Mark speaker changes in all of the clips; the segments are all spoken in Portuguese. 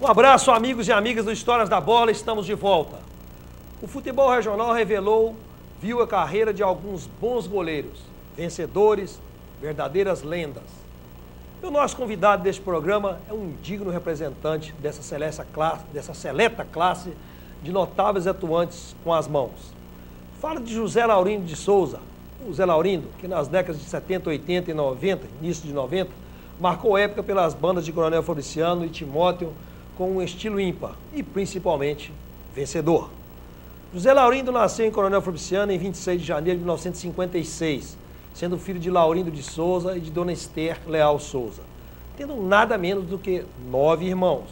Speaker 1: Um abraço, amigos e amigas do Histórias da Bola, estamos de volta. O futebol regional viu a carreira de alguns bons goleiros, vencedores, verdadeiras lendas. E o nosso convidado deste programa é um digno representante dessa seleta classe de notáveis atuantes com as mãos. Falo de José Laurindo de Souza, o Zé Laurindo, que nas décadas de 70, 80 e 90, início de 90, marcou época pelas bandas de Coronel Fabriciano e Timóteo com um estilo ímpar e, principalmente, vencedor. José Laurindo nasceu em Coronel Fabriciano em 26 de janeiro de 1956, sendo filho de Laurindo de Souza e de Dona Esther Leal Souza, tendo nada menos do que 9 irmãos: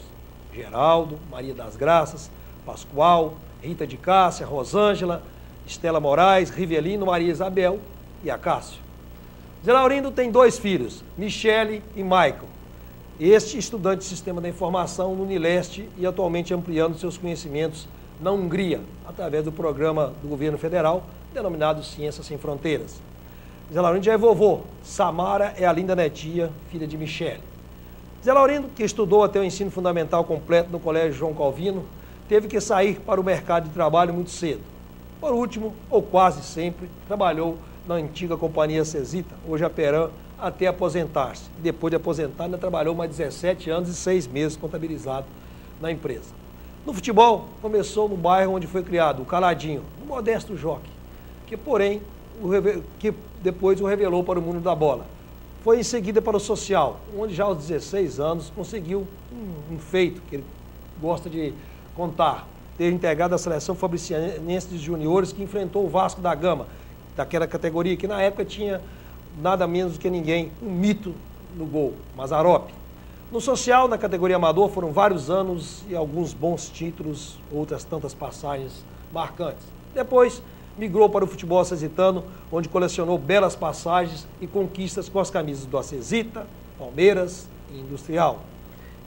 Speaker 1: Geraldo, Maria das Graças, Pascoal, Rita de Cássia, Rosângela, Estela Moraes, Rivelino, Maria Isabel e Acácio. Zé Laurindo tem 2 filhos, Michele e Michael. Este estudante de Sistema da Informação no Unileste e atualmente ampliando seus conhecimentos na Hungria, através do programa do governo federal, denominado Ciências Sem Fronteiras. Zé Laurindo já é vovô, Samara é a linda netinha, filha de Michele. Zé Laurindo, que estudou até o ensino fundamental completo no Colégio João Calvino, teve que sair para o mercado de trabalho muito cedo. Por último, ou quase sempre, trabalhou na antiga companhia Cesita, hoje a Peram, até aposentar-se. Depois de aposentar, ainda trabalhou mais 17 anos e 6 meses contabilizado na empresa. No futebol, começou no bairro onde foi criado, o Caladinho, um modesto jockey, que depois o revelou para o mundo da bola. Foi em seguida para o social, onde já aos 16 anos conseguiu um feito que ele gosta de contar, ter integrado a seleção fabricianense de juniores que enfrentou o Vasco da Gama, daquela categoria que na época tinha nada menos do que ninguém, um mito no gol, Mazzaropi. No social, na categoria amador, foram vários anos e alguns bons títulos, outras tantas passagens marcantes. Depois, migrou para o futebol acesitano, onde colecionou belas passagens e conquistas com as camisas do Acesita, Palmeiras e Industrial.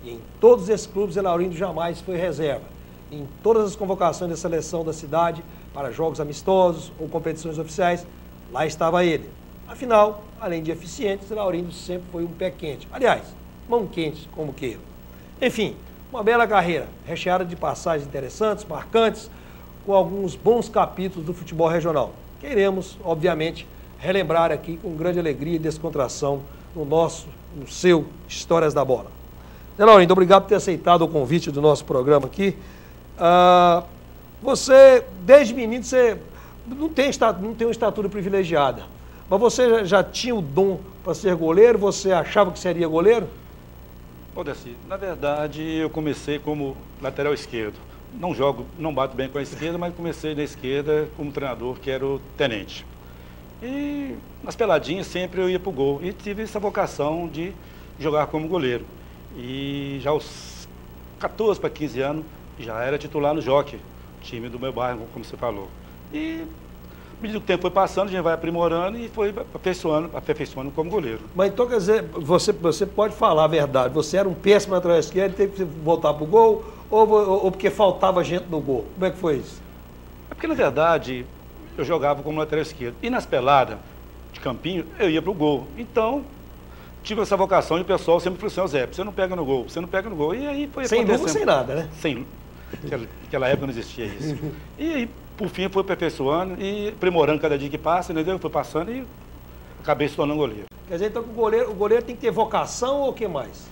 Speaker 1: E em todos esses clubes, Zé Laurindo jamais foi reserva. Em todas as convocações da seleção da cidade, para jogos amistosos ou competições oficiais, lá estava ele. Afinal, além de eficiente, Zé Laurindo sempre foi um pé quente. Aliás, mão quente, como queira. Enfim, uma bela carreira, recheada de passagens interessantes, marcantes, com alguns bons capítulos do futebol regional. Queremos, obviamente, relembrar aqui com grande alegria e descontração no seu Histórias da Bola. Zé Laurindo, obrigado por ter aceitado o convite do nosso programa aqui. Você, desde menino, você não tem uma estatura privilegiada, mas você já tinha o dom para ser goleiro? Você achava que seria goleiro?
Speaker 2: Odeci, na verdade, eu comecei como lateral esquerdo. Não bato bem com a esquerda, mas comecei na esquerda como treinador, que era o Tenente. E nas peladinhas sempre eu ia para o gol. E tive essa vocação de jogar como goleiro. E já aos 14 para 15 anos, já era titular no Jockey, time do meu bairro, como você falou. E à medida que o tempo foi passando, a gente vai aprimorando e foi aperfeiçoando como goleiro.
Speaker 1: Mas então, quer dizer, você pode falar a verdade, você era um péssimo lateral esquerdo e teve que voltar para o gol, ou porque faltava gente no gol? Como é que foi isso?
Speaker 2: É porque, na verdade, eu jogava como lateral esquerdo. E nas peladas de campinho, eu ia para o gol. Então, tive essa vocação e o pessoal sempre falou assim: Zé, você não pega no gol, você não pega no gol. E aí foi
Speaker 1: sem luva, sem nada, né?
Speaker 2: Sem. Naquela época não existia isso. E aí, por fim, foi aperfeiçoando e aprimorando cada dia que passa, entendeu? Foi passando e acabei se tornando goleiro.
Speaker 1: Quer dizer, então, que o goleiro tem que ter vocação ou o que mais?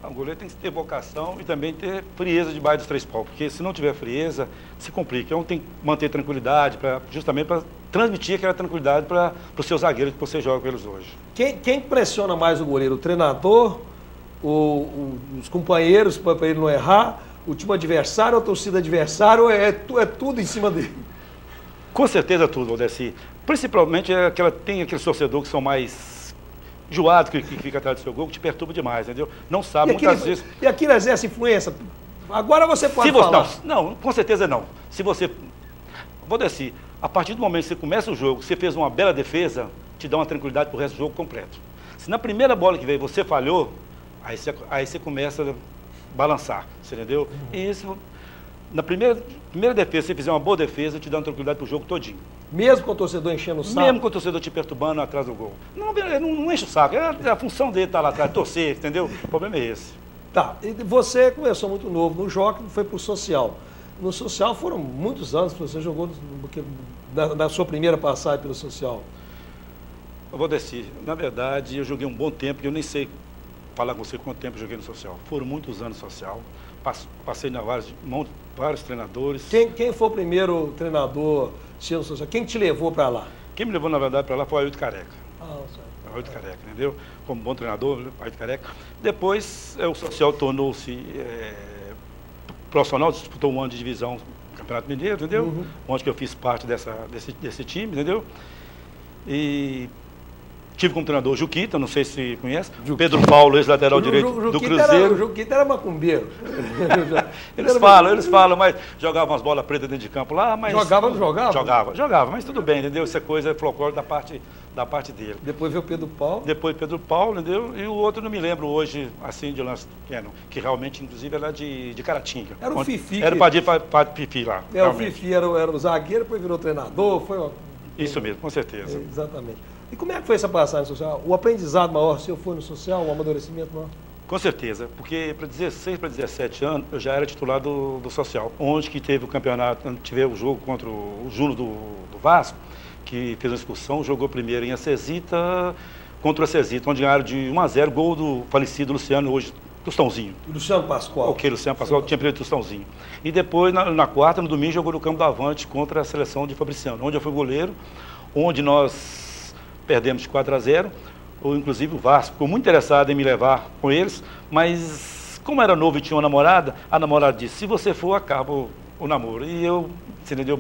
Speaker 2: O goleiro tem que ter vocação e também ter frieza debaixo dos 3 paus, porque se não tiver frieza, se complica. Então tem que manter tranquilidade, justamente para transmitir aquela tranquilidade para os seus zagueiros que você joga com eles hoje.
Speaker 1: Quem pressiona mais o goleiro? O treinador, os companheiros para ele não errar, o time adversário, a torcida adversária, ou é tudo em cima dele?
Speaker 2: Com certeza tudo, Odeci. Principalmente tem aqueles torcedores que são mais enjoados, que fica atrás do seu gol, que te perturba demais, entendeu? Não sabe muitas vezes...
Speaker 1: E aquilo exerce influência? Agora você pode falar.
Speaker 2: Não, com certeza não. Se você... Odeci, a partir do momento que você começa o jogo, você fez uma bela defesa, te dá uma tranquilidade para o resto do jogo completo. Se na primeira bola que veio você falhou, aí você começa a balançar, você entendeu? E isso, na primeira defesa, se você fizer uma boa defesa, te dá uma tranquilidade para o jogo todinho.
Speaker 1: Mesmo com o torcedor enchendo o saco?
Speaker 2: Mesmo com o torcedor te perturbando atrás do gol. Não enche o saco, a função dele estar lá atrás, torcer, entendeu? O problema é esse.
Speaker 1: Tá, e você começou muito novo no Jockey, foi para o social. No social foram muitos anos que você jogou na sua primeira passagem pelo social.
Speaker 2: Eu vou descer. Na verdade, eu joguei um bom tempo, que eu nem sei falar com você quanto tempo eu joguei no social. Foram muitos anos no social. Passei na vários treinadores.
Speaker 1: Quem foi o primeiro treinador no social? Quem te levou para lá?
Speaker 2: Quem me levou, na verdade, para lá foi o Ailton Careca.
Speaker 1: Certo.
Speaker 2: Ailton Careca, entendeu? Como bom treinador, Ailton Careca. Depois, o social tornou-se profissional, disputou um ano de divisão do Campeonato Mineiro, entendeu?
Speaker 1: Uhum.
Speaker 2: Onde que eu fiz parte desse time, entendeu? E tive como treinador o Juquita, não sei se conhece. Pedro Paulo, ex-lateral direito do Cruzeiro.
Speaker 1: O Juquita era macumbeiro.
Speaker 2: Eles falam, mas jogavam umas bolas pretas dentro de campo lá, mas...
Speaker 1: Jogava ou não jogava?
Speaker 2: Jogava, mas tudo bem, entendeu? Isso é coisa folclórica da parte dele.
Speaker 1: Depois veio o Pedro Paulo.
Speaker 2: Depois Pedro Paulo, entendeu? E o outro não me lembro hoje, assim, de lance pequeno, que realmente, inclusive, era de Caratinga.
Speaker 1: Era o Fifi.
Speaker 2: Era o Padre Fifi lá.
Speaker 1: O Fifi era o zagueiro, depois virou treinador,
Speaker 2: Isso mesmo, com certeza.
Speaker 1: Exatamente. E como é que foi essa passagem social? O aprendizado maior seu foi no social, o amadurecimento maior?
Speaker 2: Com certeza, porque para 16 para 17 anos eu já era titular do social, onde que teve o campeonato, tivemos o jogo contra o Júnior do Vasco, que fez uma expulsão, jogou primeiro em Acesita contra o Acesita, onde ganharam de 1-0, gol do falecido Luciano, hoje Tostãozinho.
Speaker 1: Luciano Pascoal.
Speaker 2: Ok, Luciano Pascoal, tinha perdido Tostãozinho. E depois, na quarta, no domingo, jogou no campo do Avante contra a seleção de Fabriciano, onde eu fui goleiro, onde nós perdemos de 4-0, inclusive o Vasco ficou muito interessado em me levar com eles, mas como era novo e tinha uma namorada, a namorada disse, se você for, acaba o namoro. E eu, você entendeu,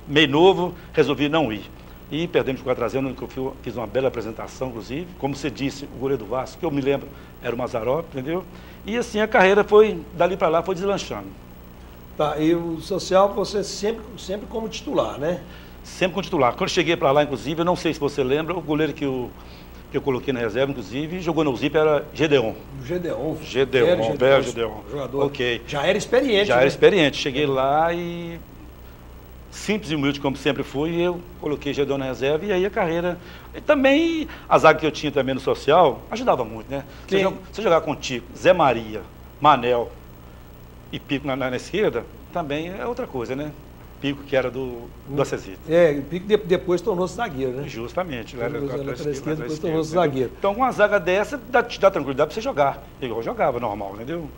Speaker 2: meio novo, resolvi não ir. E perdemos de 4-0, onde eu fiz uma bela apresentação, inclusive. Como você disse, o goleiro do Vasco, que eu me lembro, era o Mazarop, entendeu? E assim a carreira foi, dali para lá, foi deslanchando.
Speaker 1: Tá, e o social você sempre como titular, né?
Speaker 2: Sempre com titular. Quando cheguei para lá, inclusive, eu não sei se você lembra, o goleiro que eu coloquei na reserva, inclusive, jogou no Zip, era Gedeon.
Speaker 1: Gedeon,
Speaker 2: velho Gedeon.
Speaker 1: Jogador.
Speaker 2: Ok.
Speaker 1: Já era experiente.
Speaker 2: Já era experiente. Cheguei lá e, simples e humilde como sempre fui, eu coloquei Gedeon na reserva e aí a carreira... E também, a zaga que eu tinha também no social, ajudava muito, né? Você jogar com Tico, Zé Maria, Manel e Pico na esquerda, também é outra coisa, né? Pico, que era do Acesita.
Speaker 1: O Pico depois tornou-se zagueiro, né?
Speaker 2: Justamente.
Speaker 1: Depois tornou-se zagueiro.
Speaker 2: Então, com uma zaga dessa, te dá tranquilidade para você jogar. Igual eu jogava, normal, entendeu?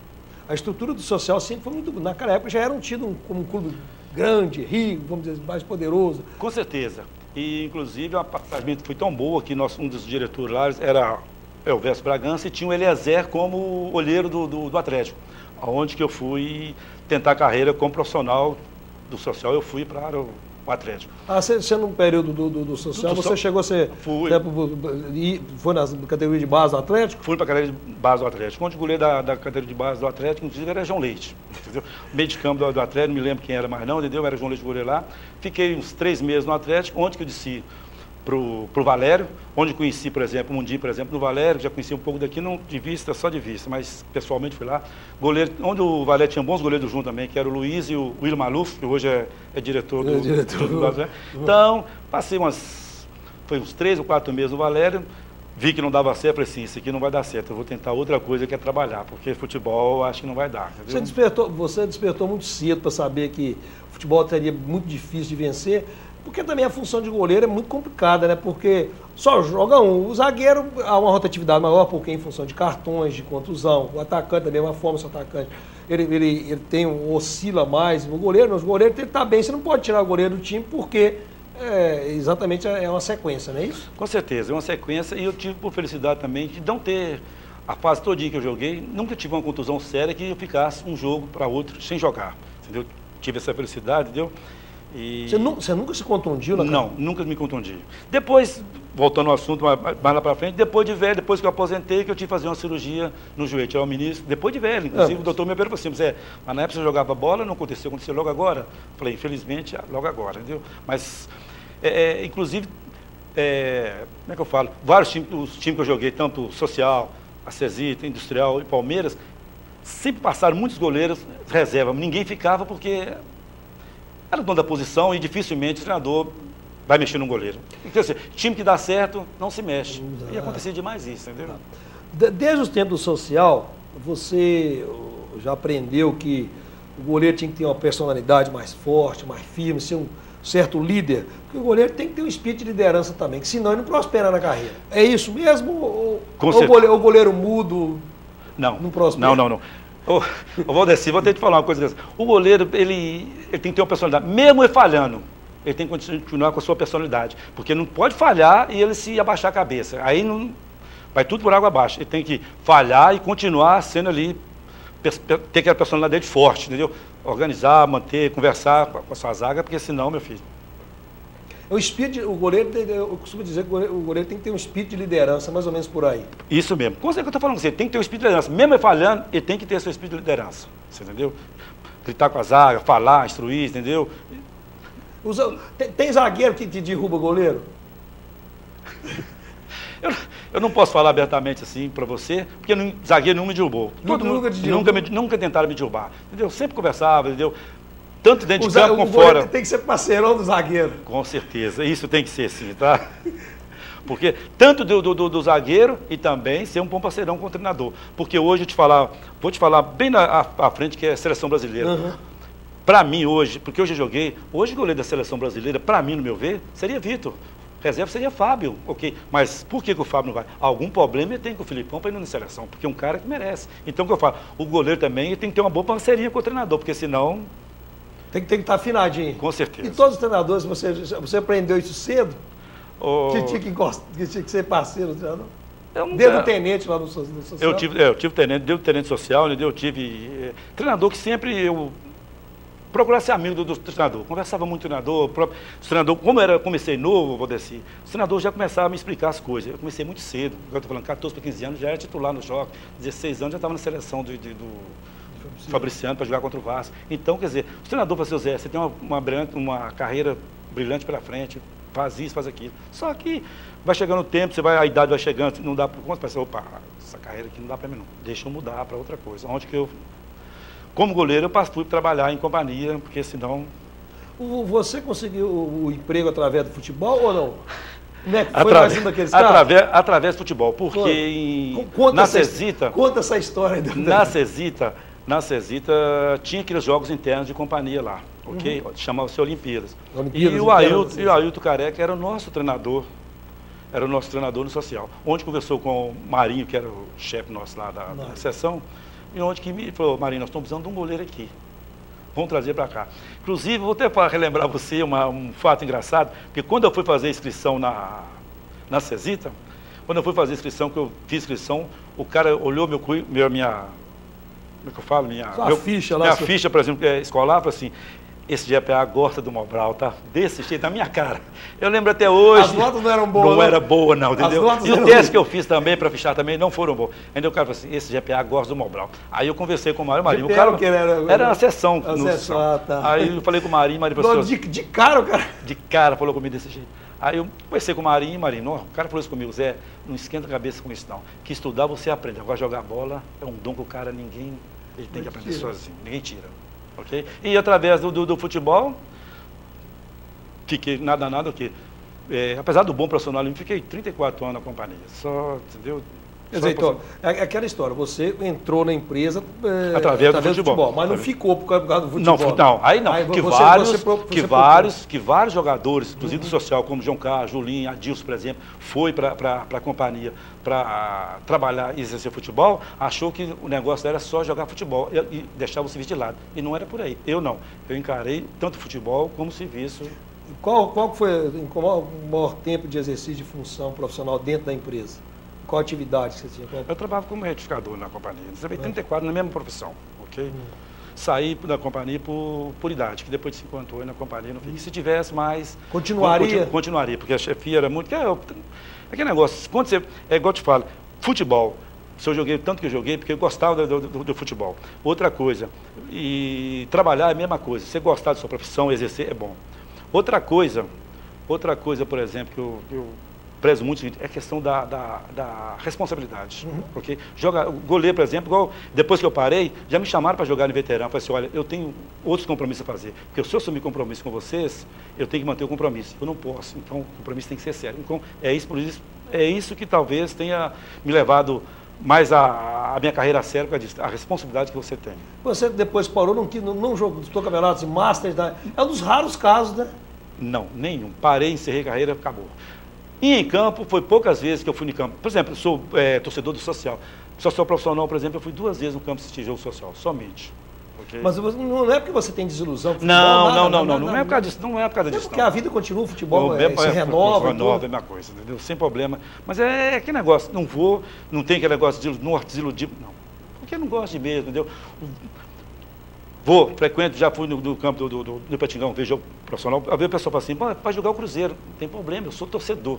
Speaker 1: A estrutura do social sempre foi muito... Naquela época já era tido como um clube grande, rico, vamos dizer, mais poderoso.
Speaker 2: Com certeza. E, inclusive, a passagem foi tão boa que um dos diretores lá era Elvésio Bragança e tinha o Eliezer como olheiro do Atlético, onde que eu fui tentar a carreira como profissional do social, eu fui para o Atlético. Você
Speaker 1: no período do social, você chegou a ser... Foi na categoria de base do Atlético?
Speaker 2: Fui para a categoria de base do Atlético. Onde o goleiro da categoria de base do Atlético, inclusive, era João Leite. Entendeu? Meio de campo do Atlético, não me lembro quem era mais não, entendeu? Era João Leite, goleiro lá. Fiquei uns 3 meses no Atlético, onde que eu desci pro Valério, onde conheci, por exemplo, um dia, por exemplo, no Valério, já conheci um pouco daqui, não de vista, só de vista, mas pessoalmente fui lá. Goleiro, onde o Valério tinha bons goleiros junto também, que era o Luiz e o Will Maluf, que hoje é diretor do Valério. Então, passei foi uns 3 ou 4 meses no Valério, vi que não dava certo, falei assim, isso aqui não vai dar certo, eu vou tentar outra coisa que é trabalhar, porque futebol acho que não vai dar. Entendeu?
Speaker 1: Você despertou muito cedo para saber que o futebol seria muito difícil de vencer, porque também a função de goleiro é muito complicada, né? Porque só joga um. O zagueiro há uma rotatividade maior, porque em função de cartões, de contusão. O atacante, da mesma forma, o atacante, ele oscila mais. O goleiro tem que estar bem. Você não pode tirar o goleiro do time, porque exatamente é uma sequência, não é isso?
Speaker 2: Com certeza, é uma sequência. E eu tive, por felicidade também, de não ter a fase todinha que eu joguei, nunca tive uma contusão séria que eu ficasse um jogo para outro sem jogar. Entendeu? Tive essa felicidade, entendeu?
Speaker 1: E... Você nunca se contundiu?
Speaker 2: Não, nunca me contundi. Depois, voltando ao assunto mais lá para frente, depois de velho, depois que eu aposentei, que eu tive que fazer uma cirurgia no joelho, tirar o menisco, depois de velho, inclusive o doutor me perguntou assim, mas na época você jogava bola, não aconteceu logo agora? Falei, infelizmente, logo agora, entendeu? Mas, inclusive, como é que eu falo? Vários times, os times que eu joguei, tanto social, Acesita, Industrial e Palmeiras, sempre passaram muitos goleiros reserva, ninguém ficava porque... Era o dono da posição e dificilmente o treinador vai mexer num goleiro. Então, assim, time que dá certo, não se mexe. E acontecia demais isso, entendeu?
Speaker 1: Desde os tempos do social, você já aprendeu que o goleiro tinha que ter uma personalidade mais forte, mais firme, ser um certo líder? Porque o goleiro tem que ter um espírito de liderança também, que senão ele não prospera na carreira. É isso mesmo? Ou o goleiro mudo não prospera?
Speaker 2: Não. Ô, Valdeci, vou ter que falar uma coisa. O goleiro, ele tem que ter uma personalidade. Mesmo ele falhando, ele tem que continuar com a sua personalidade. Porque não pode falhar e ele se abaixar a cabeça. Aí não vai tudo por água abaixo. Ele tem que falhar e continuar sendo ali, ter aquela personalidade forte, entendeu? Organizar, manter, conversar com a sua zaga, porque senão, meu filho...
Speaker 1: O goleiro, eu costumo dizer que o goleiro tem que ter um espírito de liderança, mais ou menos por aí.
Speaker 2: Isso mesmo. Com certeza que eu estou falando com você, tem que ter um espírito de liderança. Mesmo ele falhando, ele tem que ter seu espírito de liderança. Você entendeu? Gritar com a zaga, falar, instruir, entendeu?
Speaker 1: Tem zagueiro que derruba goleiro?
Speaker 2: Eu não posso falar abertamente assim para você, porque zagueiro não me derrubou. Nunca tentaram me derrubar. Entendeu? Sempre conversava, entendeu? Tanto dentro de campo como fora.
Speaker 1: Tem que ser parceirão do zagueiro.
Speaker 2: Com certeza, isso tem que ser sim, tá? Porque tanto do zagueiro e também ser um bom parceirão com o treinador. Porque hoje vou te falar bem à frente que é a seleção brasileira.
Speaker 1: Uhum.
Speaker 2: Para mim hoje, porque hoje eu joguei, hoje o goleiro da seleção brasileira, para mim, no meu ver, seria Vitor. Reserva seria Fábio, ok. Mas por que o Fábio não vai? Algum problema ele tem com o Filipão para ir na seleção, porque é um cara que merece. Então o que eu falo, o goleiro também tem que ter uma boa parceria com o treinador, porque senão...
Speaker 1: Tem que estar afinadinho.
Speaker 2: Com certeza.
Speaker 1: E todos os treinadores, você aprendeu isso cedo? Que tinha que ser parceiro do treinador? Desde o tenente lá no social?
Speaker 2: Eu tive tenente, desde o tenente social, né? Eu tive treinador que sempre eu procurava ser amigo do treinador. Conversava muito com o treinador. Como comecei novo, Valdeci, o treinador já começava a me explicar as coisas. Eu comecei muito cedo, eu estou falando 14 para 15 anos, já era titular no jogo. 16 anos já estava na seleção do Fabriciano para jogar contra o Vasco. Então, quer dizer, o treinador falou assim, Zé, você tem uma carreira brilhante pela frente, faz isso, faz aquilo. Só que vai chegando o tempo, a idade vai chegando, não dá por conta, você opa, essa carreira aqui não dá para mim não. Deixa eu mudar para outra coisa. Onde que eu, como goleiro, eu fui trabalhar em companhia, porque senão...
Speaker 1: Você conseguiu o emprego através do futebol ou não? Foi mais um daqueles casos?
Speaker 2: Através do futebol, porque na Cesita...
Speaker 1: Conta essa história.
Speaker 2: Na Cesita tinha aqueles jogos internos de companhia lá, ok? Uhum. Chamava-se Olimpíadas. E o Ailton Careca era o nosso treinador. Era o nosso treinador no social. Onde conversou com o Marinho, que era o chefe nosso lá da seção, e onde que me falou, Marinho, nós estamos precisando de um goleiro aqui. Vamos trazer para cá. Inclusive, vou até relembrar você um fato engraçado, porque quando eu fui fazer a inscrição na Cesita, quando eu fui fazer a inscrição, que eu fiz inscrição, o cara olhou minha ficha, por exemplo, escolar, falou assim, esse GPA gosta do Mobral, tá? Desse jeito, na minha cara. Eu lembro até hoje...
Speaker 1: As notas não eram boas,
Speaker 2: não? Era boa, não, entendeu? E o teste que eu fiz também, para fichar também, não foram bons. Ainda o cara falou assim, esse GPA gosta do Mobral. Aí eu conversei com o Marinho. O cara era uma sessão.
Speaker 1: Tá.
Speaker 2: Aí eu falei com o Marinho falou assim...
Speaker 1: De cara, o cara?
Speaker 2: De cara, falou comigo desse jeito. Aí eu conversei com o Marinho, o cara falou isso comigo, Zé, não esquenta a cabeça com isso não. Que estudar você aprende, agora jogar bola é um dom que o cara, ele tem que aprender sozinho, ninguém tira. Okay? E através do futebol, fiquei nada, apesar do bom profissional, eu fiquei 34 anos na companhia, só, entendeu?
Speaker 1: Quer dizer, então, é aquela história, você entrou na empresa
Speaker 2: através do futebol,
Speaker 1: mas não ficou por causa do futebol.
Speaker 2: Não, que vários jogadores, inclusive do social, como João Carlos, Julinho, Adilson, por exemplo, foi para a companhia para trabalhar e exercer futebol, achou que o negócio era só jogar futebol e deixava o serviço de lado. E não era por aí. Eu não. Eu encarei tanto futebol como serviço.
Speaker 1: Qual foi o maior tempo de exercício de função profissional dentro da empresa? Qual atividade você tinha?
Speaker 2: Eu trabalhava como retificador na companhia. Eu trabalhei 34 na mesma profissão, ok? Saí da companhia por idade, que depois de 50 anos na companhia não fiquei. Se tivesse mais...
Speaker 1: Continuaria?
Speaker 2: Continuaria, porque a chefia era muito... Aquele negócio, quando você... É igual eu te falo, futebol. Se eu joguei tanto que eu joguei, porque eu gostava do futebol. Outra coisa, e trabalhar é a mesma coisa. Você gostar da sua profissão, exercer, é bom. Outra coisa, por exemplo, que eu prezo muito, é a questão da responsabilidade. Okay? Goleiro, por exemplo, igual, depois que eu parei, já me chamaram para jogar no veterano. Falei assim, olha, eu tenho outros compromissos a fazer. Porque se eu assumir compromisso com vocês, eu tenho que manter o compromisso. Eu não posso. Então, o compromisso tem que ser sério. Então, é isso que talvez tenha me levado mais a minha carreira séria, a responsabilidade que você tem.
Speaker 1: Você depois parou, não jogou campeonatos de Masters, né? É um dos raros casos, né?
Speaker 2: Não, nenhum. Parei, encerrei a carreira, acabou. E em campo, foi poucas vezes que eu fui em campo. Por exemplo, eu sou torcedor do social. Social profissional, por exemplo, eu fui 2 vezes no campo assistir jogo social, somente. Okay?
Speaker 1: Mas não é porque você tem desilusão?
Speaker 2: Não é por causa disso. Não é por causa disso.
Speaker 1: É porque a vida continua, o futebol se renova.
Speaker 2: Renova, é a mesma coisa, entendeu? Sem problema. Mas é aquele negócio, não tem aquele negócio de não desiludir, não. Porque eu não gosto de mesmo, entendeu? Frequento, já fui no campo do Patingão, vejo jogo profissional, a ver o pessoal fala assim, para jogar o Cruzeiro, não tem problema, eu sou torcedor.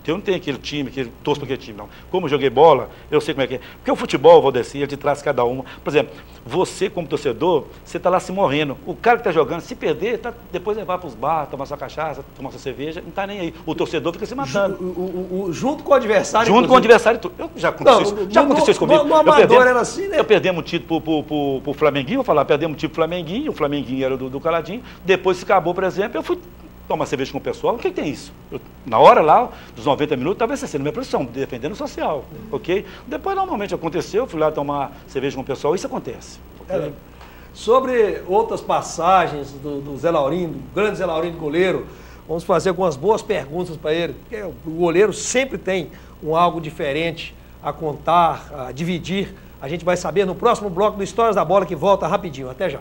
Speaker 2: Eu não tenho aquele time, torço para aquele time, não. Como eu joguei bola, eu sei como é que é. Porque o futebol, Valdeci, ele te traz cada uma. Por exemplo, você como torcedor, você está lá se morrendo. O cara que está jogando, se perder, depois ele vai para os bares, tomar sua cachaça, tomar sua cerveja, não está nem aí. O torcedor fica se matando.
Speaker 1: Junto com o adversário.
Speaker 2: Junto com o adversário. Já aconteceu isso comigo.
Speaker 1: No amador era assim, né?
Speaker 2: Eu perdemos o título para o Flamenguinho, vou falar, perdemos o título para o Flamenguinho era do Caladinho. Depois se acabou, por exemplo, eu fui tomar cerveja com o pessoal. O que tem isso? Na hora lá, dos 90 minutos, estava exercendo minha profissão, defendendo o social, ok? Depois, normalmente, aconteceu, fui lá tomar cerveja com o pessoal, isso acontece. Okay?
Speaker 1: Sobre outras passagens do Zé Laurindo, do grande Zé Laurindo goleiro, vamos fazer algumas boas perguntas para ele, porque o goleiro sempre tem algo diferente a contar, a dividir. A gente vai saber no próximo bloco do Histórias da Bola, que volta rapidinho. Até já.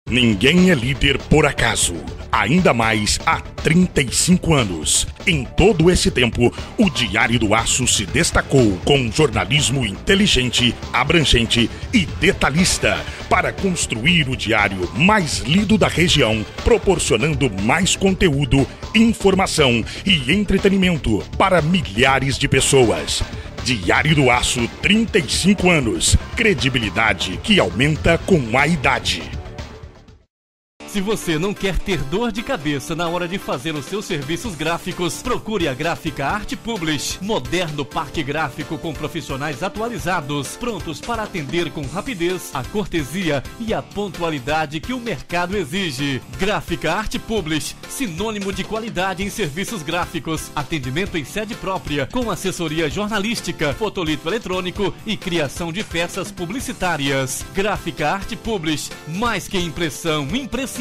Speaker 3: Ninguém é líder por acaso, ainda mais há 35 anos. Em todo esse tempo, o Diário do Aço se destacou com jornalismo inteligente, abrangente e detalhista para construir o diário mais lido da região, proporcionando mais conteúdo, informação e entretenimento para milhares de pessoas. Diário do Aço, 35 anos. Credibilidade que aumenta com a idade.
Speaker 4: Se você não quer ter dor de cabeça na hora de fazer os seus serviços gráficos, procure a Gráfica Arte Publish. Moderno parque gráfico com profissionais atualizados, prontos para atender com rapidez, a cortesia e a pontualidade que o mercado exige. Gráfica Arte Publish, sinônimo de qualidade em serviços gráficos. Atendimento em sede própria, com assessoria jornalística, fotolito eletrônico e criação de peças publicitárias. Gráfica Arte Publish, mais que impressão, impressiona.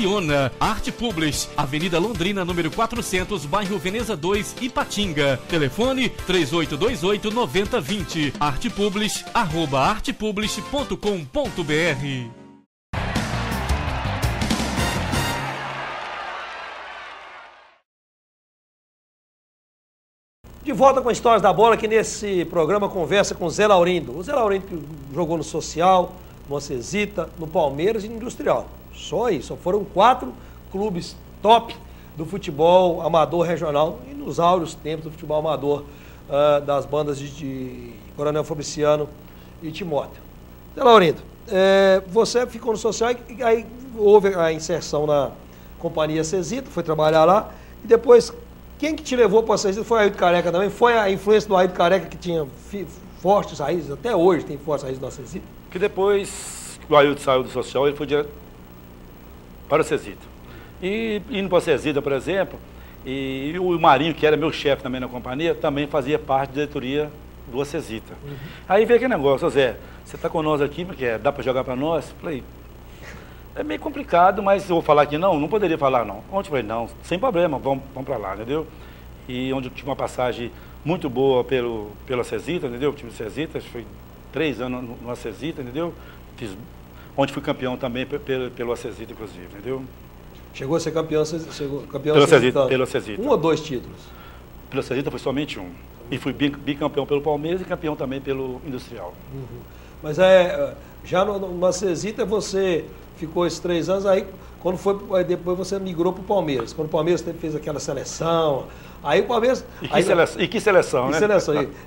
Speaker 4: Arte Publish, Avenida Londrina, número 400, bairro Veneza 2, Ipatinga. Telefone 3828-9020. Arte Publish, @artepublish.com.br.
Speaker 1: De volta com Histórias da Bola, que nesse programa conversa com o Zé Laurindo. O Zé Laurindo que jogou no Social, no Acesita, no Palmeiras e no Industrial. Só isso, só foram 4 clubes top do futebol amador regional e nos áureos tempos do futebol amador das bandas de Coronel Fabriciano e Timóteo. Zé Laurindo, você ficou no Social e aí houve a inserção na Companhia Acesita, foi trabalhar lá e depois, quem que te levou para a Acesita? Foi o Ailton Careca também? Foi a influência do Ailton Careca que tinha fortes raízes, até hoje tem fortes raízes no Acesita?
Speaker 2: Que depois que o Ailton saiu do Social, ele foi direto para o Acesita. E indo para o Acesita, por exemplo, e o Marinho, que era meu chefe também na companhia, também fazia parte da diretoria do Acesita. Aí veio aquele negócio, Zé, você está com nós aqui, porque dá para jogar para nós? Falei, é meio complicado, mas eu vou falar aqui não poderia falar não. Ontem eu falei, não, sem problema, vamos para lá, entendeu? E onde eu tive uma passagem muito boa pelo Acesita, entendeu? O time do Acesita, foi 3 anos no Acesita, entendeu? Onde fui campeão também pelo Acesita, inclusive, entendeu?
Speaker 1: Chegou a ser campeão
Speaker 2: pelo Acesita.
Speaker 1: 1 ou 2 títulos?
Speaker 2: Pelo Acesita foi somente 1. E fui bicampeão pelo Palmeiras e campeão também pelo Industrial.
Speaker 1: Mas já no Acesita você ficou esses 3 anos, aí depois você migrou para o Palmeiras. Quando o Palmeiras fez aquela seleção, aí o Palmeiras...
Speaker 2: Que seleção, né?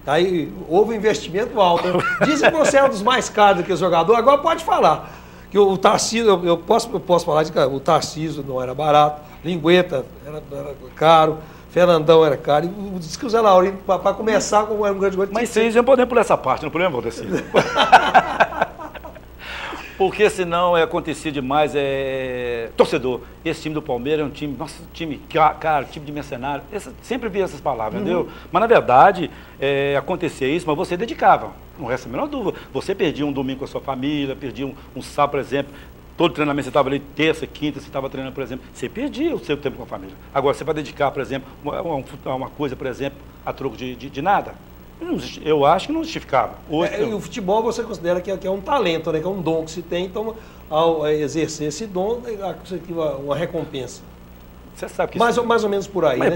Speaker 1: Aí houve um investimento alto. Dizem que você é um dos mais caros que jogador, agora pode falar. Que o Tarcísio, eu posso falar de que o Tarcísio não era barato, Lingueta era caro, Fernandão era caro, e diz que o Zé Laurindo, para começar, como era um grande goleiro...
Speaker 2: Mas vocês já podem pular essa parte, não podemos, Valdeci? Porque senão acontecia demais, torcedor. Esse time do Palmeiras é um time, nossa, time cara, time de mercenário. Sempre via essas palavras, entendeu? Mas na verdade, acontecia isso, mas você dedicava. Não resta a menor dúvida. Você perdia um domingo com a sua família, perdia um sábado, por exemplo. Todo treinamento você estava ali, terça, quinta, você estava treinando, por exemplo. Você perdia o seu tempo com a família. Agora, você vai dedicar, por exemplo, uma coisa, por exemplo, a troco de nada. Eu acho que não justificava.
Speaker 1: E o futebol você considera que é um talento, né? Que é um dom que se tem, então ao exercer esse dom, você tem uma recompensa.
Speaker 2: Você sabe que
Speaker 1: mais ou menos por aí,
Speaker 2: né?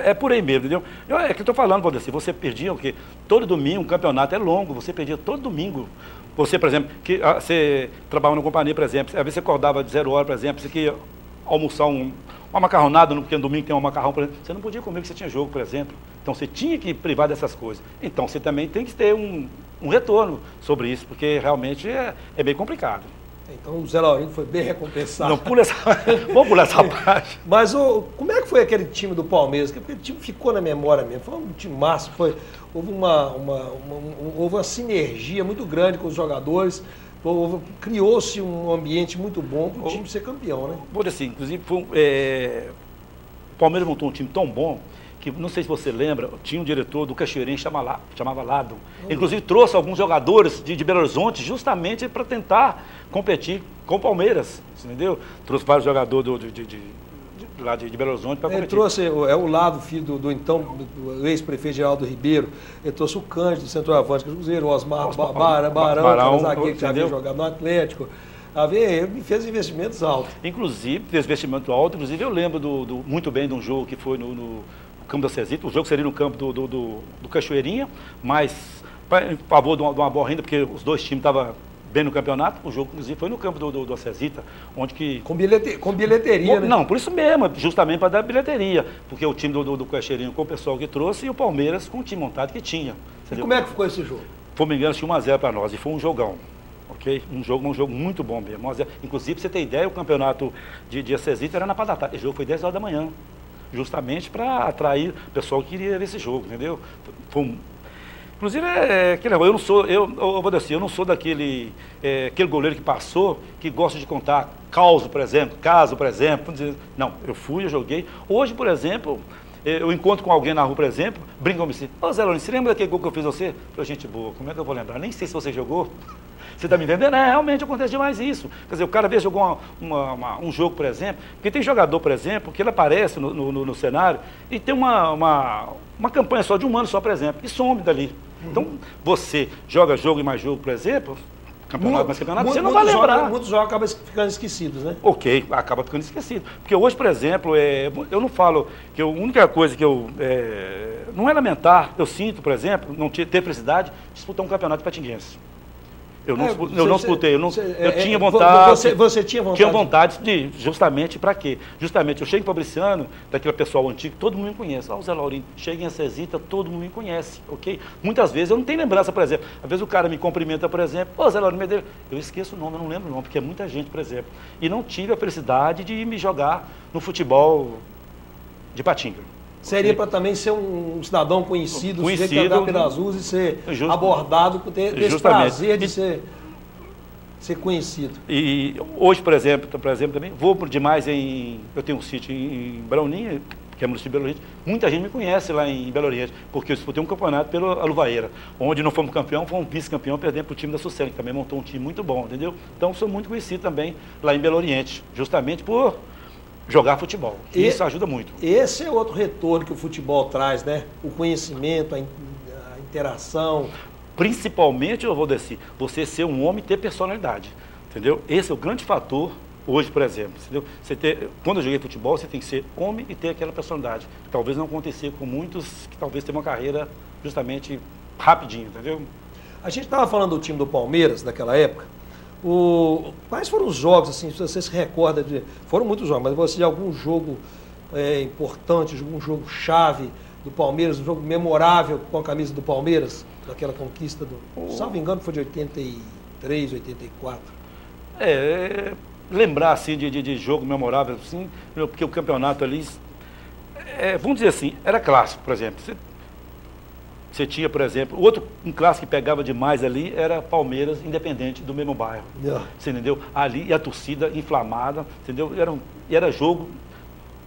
Speaker 1: É
Speaker 2: por aí mesmo, entendeu? É que eu estou falando, Valdeci, você perdia o quê? Todo domingo, um campeonato é longo, você perdia todo domingo. Você, por exemplo, você trabalhava na companhia, por exemplo, às vezes você acordava de 0 hora, por exemplo, você queria almoçar uma macarronada, porque no domingo tem um macarrão, por exemplo, você não podia comer porque você tinha jogo, por exemplo. Então você tinha que privar dessas coisas. Então você também tem que ter um retorno sobre isso, porque realmente é bem complicado.
Speaker 1: Então o Zé Laurindo foi bem recompensado.
Speaker 2: Não, vamos pular essa parte.
Speaker 1: Mas como é que foi aquele time do Palmeiras? Porque o time ficou na memória mesmo. Foi um time massa, houve uma sinergia muito grande com os jogadores. Criou-se um ambiente muito bom para o time ser campeão, né?
Speaker 2: Vou dizer assim, inclusive, o Palmeiras montou um time tão bom que, não sei se você lembra, tinha um diretor do Cachoeirinha chamava Lado. Inclusive trouxe alguns jogadores de Belo Horizonte justamente para tentar competir com o Palmeiras, entendeu? Trouxe vários jogadores lá de Belo Horizonte para competir.
Speaker 1: Ele trouxe o Lado, filho do ex-prefeito Geraldo Ribeiro, ele trouxe o Cândido, centroavante, o Osmar Barão, zagueiro que havia jogado no Atlético. Ele fez investimentos altos.
Speaker 2: Inclusive, fez investimento alto. Inclusive, eu lembro muito bem de um jogo que foi no campo da Cesita. O jogo seria no campo do Cachoeirinha, mas em favor de uma boa renda, porque os dois times estavam bem no campeonato. O jogo, inclusive, foi no campo do Cesita, onde que...
Speaker 1: Com bilheteria, né?
Speaker 2: Não, por isso mesmo, justamente para dar bilheteria. Porque o time do Cachoeirinha com o pessoal que trouxe e o Palmeiras com o time montado que tinha.
Speaker 1: E como é que ficou esse jogo?
Speaker 2: Se não me engano, tinha 1-0 para nós e foi um jogão. Okay? Um jogo muito bom mesmo. Inclusive, pra você ter ideia, o campeonato de Acesita era na parte da tarde. Esse jogo foi 10 horas da manhã, justamente para atrair o pessoal que queria ver esse jogo, entendeu? Inclusive, eu não sou daquele aquele goleiro que passou, que gosta de contar caso, por exemplo. Não, eu joguei. Hoje, por exemplo, eu encontro com alguém na rua, por exemplo, brinca assim, ô Zé Laurindo, você lembra daquele gol que eu fiz você? Falei, gente boa, como é que eu vou lembrar? Nem sei se você jogou. Você está me entendendo? Realmente acontece demais isso. Quer dizer, o cara vê jogou um jogo, por exemplo, porque tem jogador, por exemplo, que ele aparece no cenário e tem uma campanha só de um ano só, por exemplo, e some dali. Então, você joga jogo e mais jogo, por exemplo, campeonato mais campeonato, você não vai lembrar.
Speaker 1: Muitos jogos acabam ficando esquecidos, né?
Speaker 2: Ok, acaba ficando esquecido. Porque hoje, por exemplo, eu não falo que a única coisa que eu... não é lamentar, eu sinto, por exemplo, não ter felicidade de disputar um campeonato patinguense. Eu não disputei, eu tinha vontade.
Speaker 1: Você tinha vontade?
Speaker 2: Tinha vontade justamente para quê? Justamente, eu chego em Fabriciano, daquele pessoal antigo, todo mundo me conhece. O Zé Laurindo, chega em Acesita, todo mundo me conhece, ok? Muitas vezes eu não tenho lembrança, por exemplo. Às vezes o cara me cumprimenta, por exemplo, ô Zé Laurindo, eu esqueço o nome, eu não lembro o nome, porque é muita gente, por exemplo. E não tive a felicidade de me jogar no futebol de patinga.
Speaker 1: Seria para também ser um cidadão conhecido andar pelas ruas e ser abordado, ter esse prazer de ser conhecido.
Speaker 2: E hoje, por exemplo, também, vou demais eu tenho um sítio em Brauninha, que é município de Belo Oriente, muita gente me conhece lá em Belo Oriente, porque eu disputei um campeonato pela Aluvaeira, onde não fomos campeão, fomos vice-campeão, perdendo para o time da Sucena, que também montou um time muito bom, entendeu? Então, sou muito conhecido também lá em Belo Oriente, justamente por jogar futebol. E isso ajuda muito.
Speaker 1: Esse é outro retorno que o futebol traz, né? O conhecimento, a interação.
Speaker 2: Principalmente, eu vou dizer, você ser um homem e ter personalidade, entendeu? Esse é o grande fator hoje, por exemplo, entendeu? Quando eu joguei futebol, você tem que ser homem e ter aquela personalidade. Talvez não aconteça com muitos que talvez tenham uma carreira justamente rapidinho, entendeu?
Speaker 1: A gente estava falando do time do Palmeiras naquela época. Quais foram os jogos, assim, se você se recorda foram muitos jogos, mas você de algum jogo importante, algum jogo chave do Palmeiras, um jogo memorável com a camisa do Palmeiras, daquela conquista salvo engano, foi de 83, 84.
Speaker 2: Lembrar assim de jogo memorável, assim, porque o campeonato ali, vamos dizer assim, era clássico, por exemplo. Você tinha, por exemplo, um clássico que pegava demais ali era Palmeiras Independente, do mesmo bairro. Você entendeu? Ali, e a torcida inflamada, entendeu? Era jogo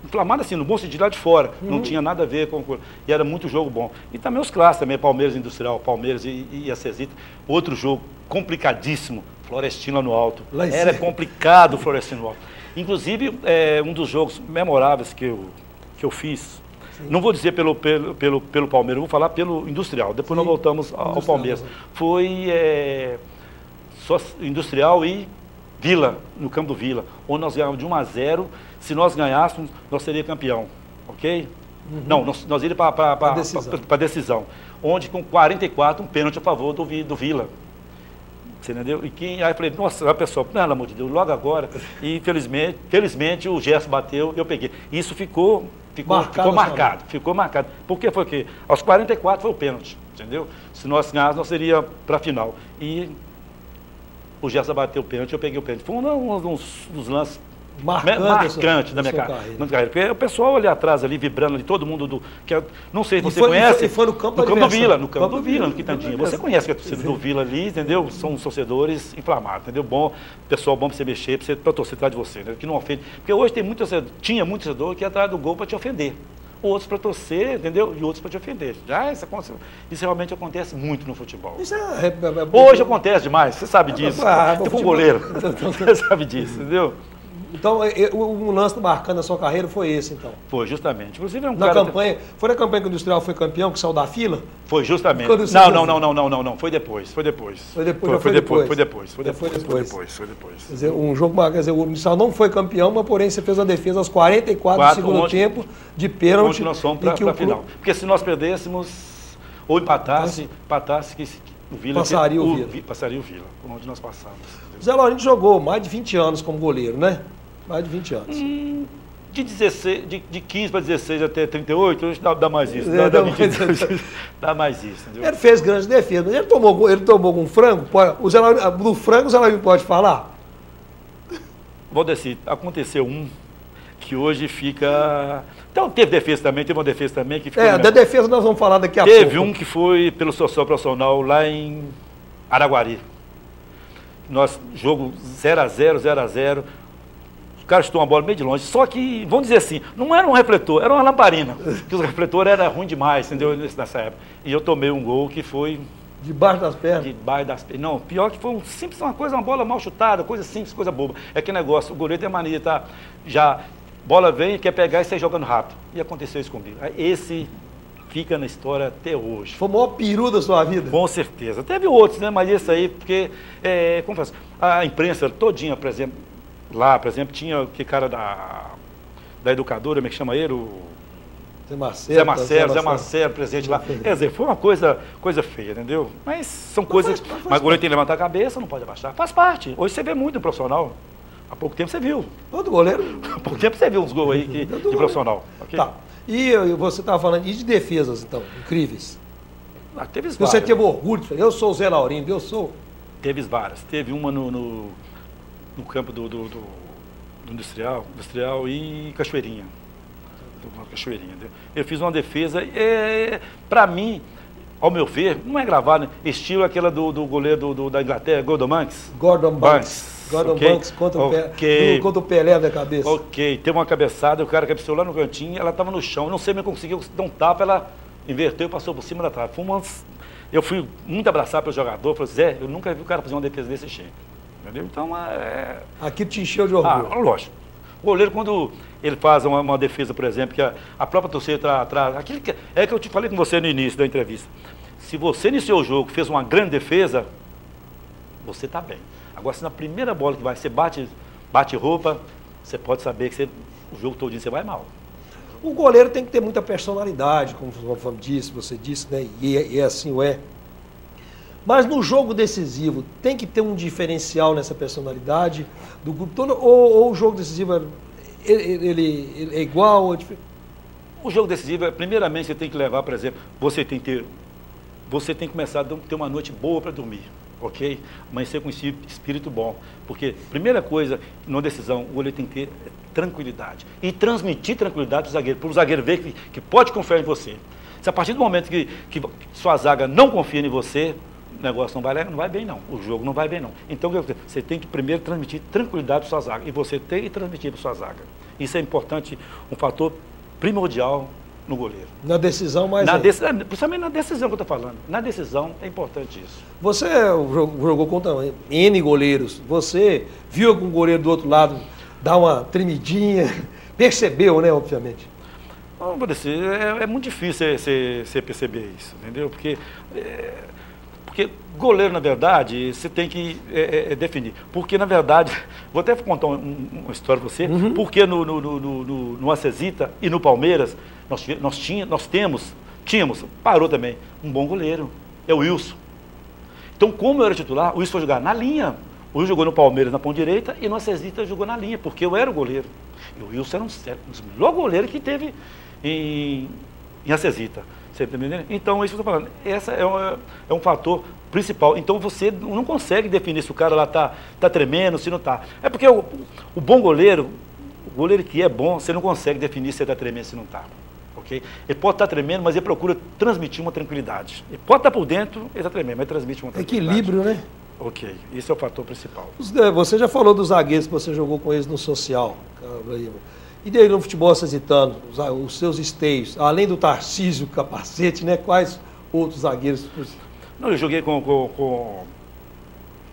Speaker 2: inflamado assim, no bom sentido, lá de fora. Não tinha nada a ver com... E era muito jogo bom. E também os clássicos, também, Palmeiras Industrial, Palmeiras e a Cesita. Outro jogo complicadíssimo, Florestino lá no alto. Era complicado o Florestino no alto. Inclusive, um dos jogos memoráveis que eu fiz, não vou dizer pelo Palmeiras, vou falar pelo Industrial. Depois nós voltamos ao Palmeiras. Foi só Industrial e Vila, no campo do Vila, onde nós ganhamos de 1-0. Se nós ganhássemos, nós seríamos campeão, ok? Não, nós iríamos para a decisão. Onde com 44, um pênalti a favor do Vila. Você entendeu? Aí eu falei, nossa, pessoal, pelo amor de Deus, logo agora. E felizmente o Gerson bateu, eu peguei. Isso ficou marcado. Porque foi o quê? Aos 44 foi o pênalti, entendeu? Se nós ganhássemos, nós seríamos para a final. E o Gerson bateu o pênalti, eu peguei o pênalti. Foi um dos lances marcante da minha carreira. Porque o pessoal ali atrás, ali, vibrando ali, todo mundo não sei se você conhece.
Speaker 1: E foi no campo
Speaker 2: do Vila, no Vila, no Quitandinha. Você conhece a torcida do Vila ali, entendeu? São torcedores inflamados, entendeu? Bom, pessoal bom para você mexer, para torcer atrás de você, né? Que não ofende. Porque hoje tinha muito torcedor que ia atrás do gol para te ofender. Outros para torcer, entendeu? E outros para te ofender. Isso realmente acontece muito no futebol. Hoje acontece demais, você sabe disso. Você foi um goleiro, você sabe disso, entendeu?
Speaker 1: Então, o lance marcando na sua carreira foi esse, então?
Speaker 2: Foi, justamente. Inclusive,
Speaker 1: foi na campanha que o Industrial foi campeão, que saiu da fila?
Speaker 2: Foi, justamente. Não. Foi depois. Foi depois.
Speaker 1: Quer dizer, o Industrial não foi campeão, mas porém você fez a defesa aos 44 do segundo tempo, de pênalti.
Speaker 2: Onde nós fomos para a final. Porque se nós perdêssemos, ou empatasse que o Vila... Passaria o Vila, onde nós passamos.
Speaker 1: Zé Laurindo jogou mais de 20 anos como goleiro, né? Mais de 20 anos.
Speaker 2: De 15 para 16 até 38, hoje dá mais isso. Dá mais isso, entendeu?
Speaker 1: Ele fez grandes defesas. Ele tomou algum frango? Do frango o Zé Laurindo pode falar?
Speaker 2: Valdeci, aconteceu que hoje fica... Então teve uma defesa também que ficou...
Speaker 1: Da defesa nós vamos falar daqui a pouco.
Speaker 2: Teve um que foi pelo social profissional lá em Araguari. Jogo 0-0. Os caras chutou uma bola meio de longe. Só que, vamos dizer assim, não era um refletor, era uma lamparina. Porque o refletor era ruim demais, entendeu? Nessa época. E eu tomei um gol que foi...
Speaker 1: Debaixo das pernas?
Speaker 2: Debaixo das pernas. Não, pior que foi simples, uma bola mal chutada, coisa simples, coisa boba. É que negócio, o goleiro tem mania, tá? Bola vem e quer pegar e sair jogando rápido. E aconteceu isso comigo. Esse fica na história até hoje.
Speaker 1: Foi o maior peru da sua vida?
Speaker 2: Com certeza. Teve outros, né? Mas esse aí, porque, como faz? A imprensa todinha, por exemplo, tinha que cara da educadora, como é que chama ele? Zé Marcelo, presente lá. Quer dizer, foi uma coisa feia, entendeu? Mas são coisas... Mas o goleiro tem que levantar a cabeça, não pode abaixar. Faz parte. Hoje você vê muito no profissional. Há pouco tempo você viu.
Speaker 1: Todo goleiro?
Speaker 2: Há pouco tempo você viu uns gols aí de profissional. Okay?
Speaker 1: Tá. E você estava falando de defesas, então, incríveis?
Speaker 2: Teve várias.
Speaker 1: Você teve orgulho, eu sou o Zé Laurindo, eu sou...
Speaker 2: Teve várias. Teve uma no campo do Industrial e Cachoeirinha. Eu fiz uma defesa, para mim, ao meu ver, não é gravado, né? Estilo aquela do goleiro da Inglaterra, Gordon Banks.
Speaker 1: Gordon Banks contra o Pelé da cabeça.
Speaker 2: Ok, teve uma cabeçada, o cara cabeceou lá no cantinho, ela estava no chão, não sei se conseguiu dar um tapa, ela inverteu e passou por cima da trave. Eu fui muito abraçado pelo jogador, falei, Zé, eu nunca vi o cara fazer uma defesa desse jeito. Entendeu? Então,
Speaker 1: Aquilo te encheu de orgulho.
Speaker 2: Lógico. O goleiro, quando ele faz uma defesa, por exemplo, que a própria torcida está atrás, aquilo que eu te falei com você no início da entrevista. Se você iniciou o jogo, fez uma grande defesa, você está bem. Agora, se na primeira bola que vai, você bate roupa, você pode saber que o jogo todinho você vai mal.
Speaker 1: O goleiro tem que ter muita personalidade, como você disse, né? E assim o é. Mas no jogo decisivo, tem que ter um diferencial nessa personalidade do grupo todo? Ou o jogo decisivo ele é igual? Ou
Speaker 2: o jogo decisivo, primeiramente, você tem que levar, por exemplo, você tem que começar a ter uma noite boa para dormir, ok? Amanhecer com espírito bom. Porque, primeira coisa, numa decisão, o goleiro tem que ter tranquilidade. E transmitir tranquilidade para o zagueiro ver que pode confiar em você. Se a partir do momento que sua zaga não confia em você, o negócio não vai bem não, o jogo não vai bem não. Então você tem que primeiro transmitir tranquilidade para sua zaga, e você tem que transmitir para sua zaga. Isso é importante, um fator primordial no goleiro.
Speaker 1: Na decisão, mas...
Speaker 2: Principalmente na decisão que eu estou falando. Na decisão é importante isso.
Speaker 1: Você jogou contra N goleiros. Você viu algum goleiro do outro lado dar uma tremidinha? Percebeu, né, obviamente?
Speaker 2: Não, vou dizer, é muito difícil você perceber isso, entendeu? Porque goleiro, na verdade, você tem que definir. Porque, na verdade, vou até contar uma história para você, porque no Acesita e no Palmeiras, tínhamos, parou também, um bom goleiro, é o Wilson. Então, como eu era titular, o Wilson foi jogar na linha. O Wilson jogou no Palmeiras na ponta direita e no Acesita jogou na linha, porque eu era o goleiro. E o Wilson era um dos melhores goleiros que teve em Acesita. Você está entendendo? Então, isso que eu estou falando. Esse é um fator principal. Então, você não consegue definir se o cara lá está tremendo, se não está. É porque o bom goleiro, o goleiro que é bom, você não consegue definir se ele está tremendo, se não está. Okay? Ele pode estar tremendo, mas ele procura transmitir uma tranquilidade. Ele pode estar por dentro, ele está tremendo, mas transmite uma tranquilidade.
Speaker 1: Equilíbrio, né?
Speaker 2: Ok, esse é o fator principal.
Speaker 1: Você já falou dos zagueiros que você jogou com eles no social, e daí no futebol acesitano, os seus esteios, além do Tarcísio, capacete, né? Quais outros zagueiros?
Speaker 2: Não, eu joguei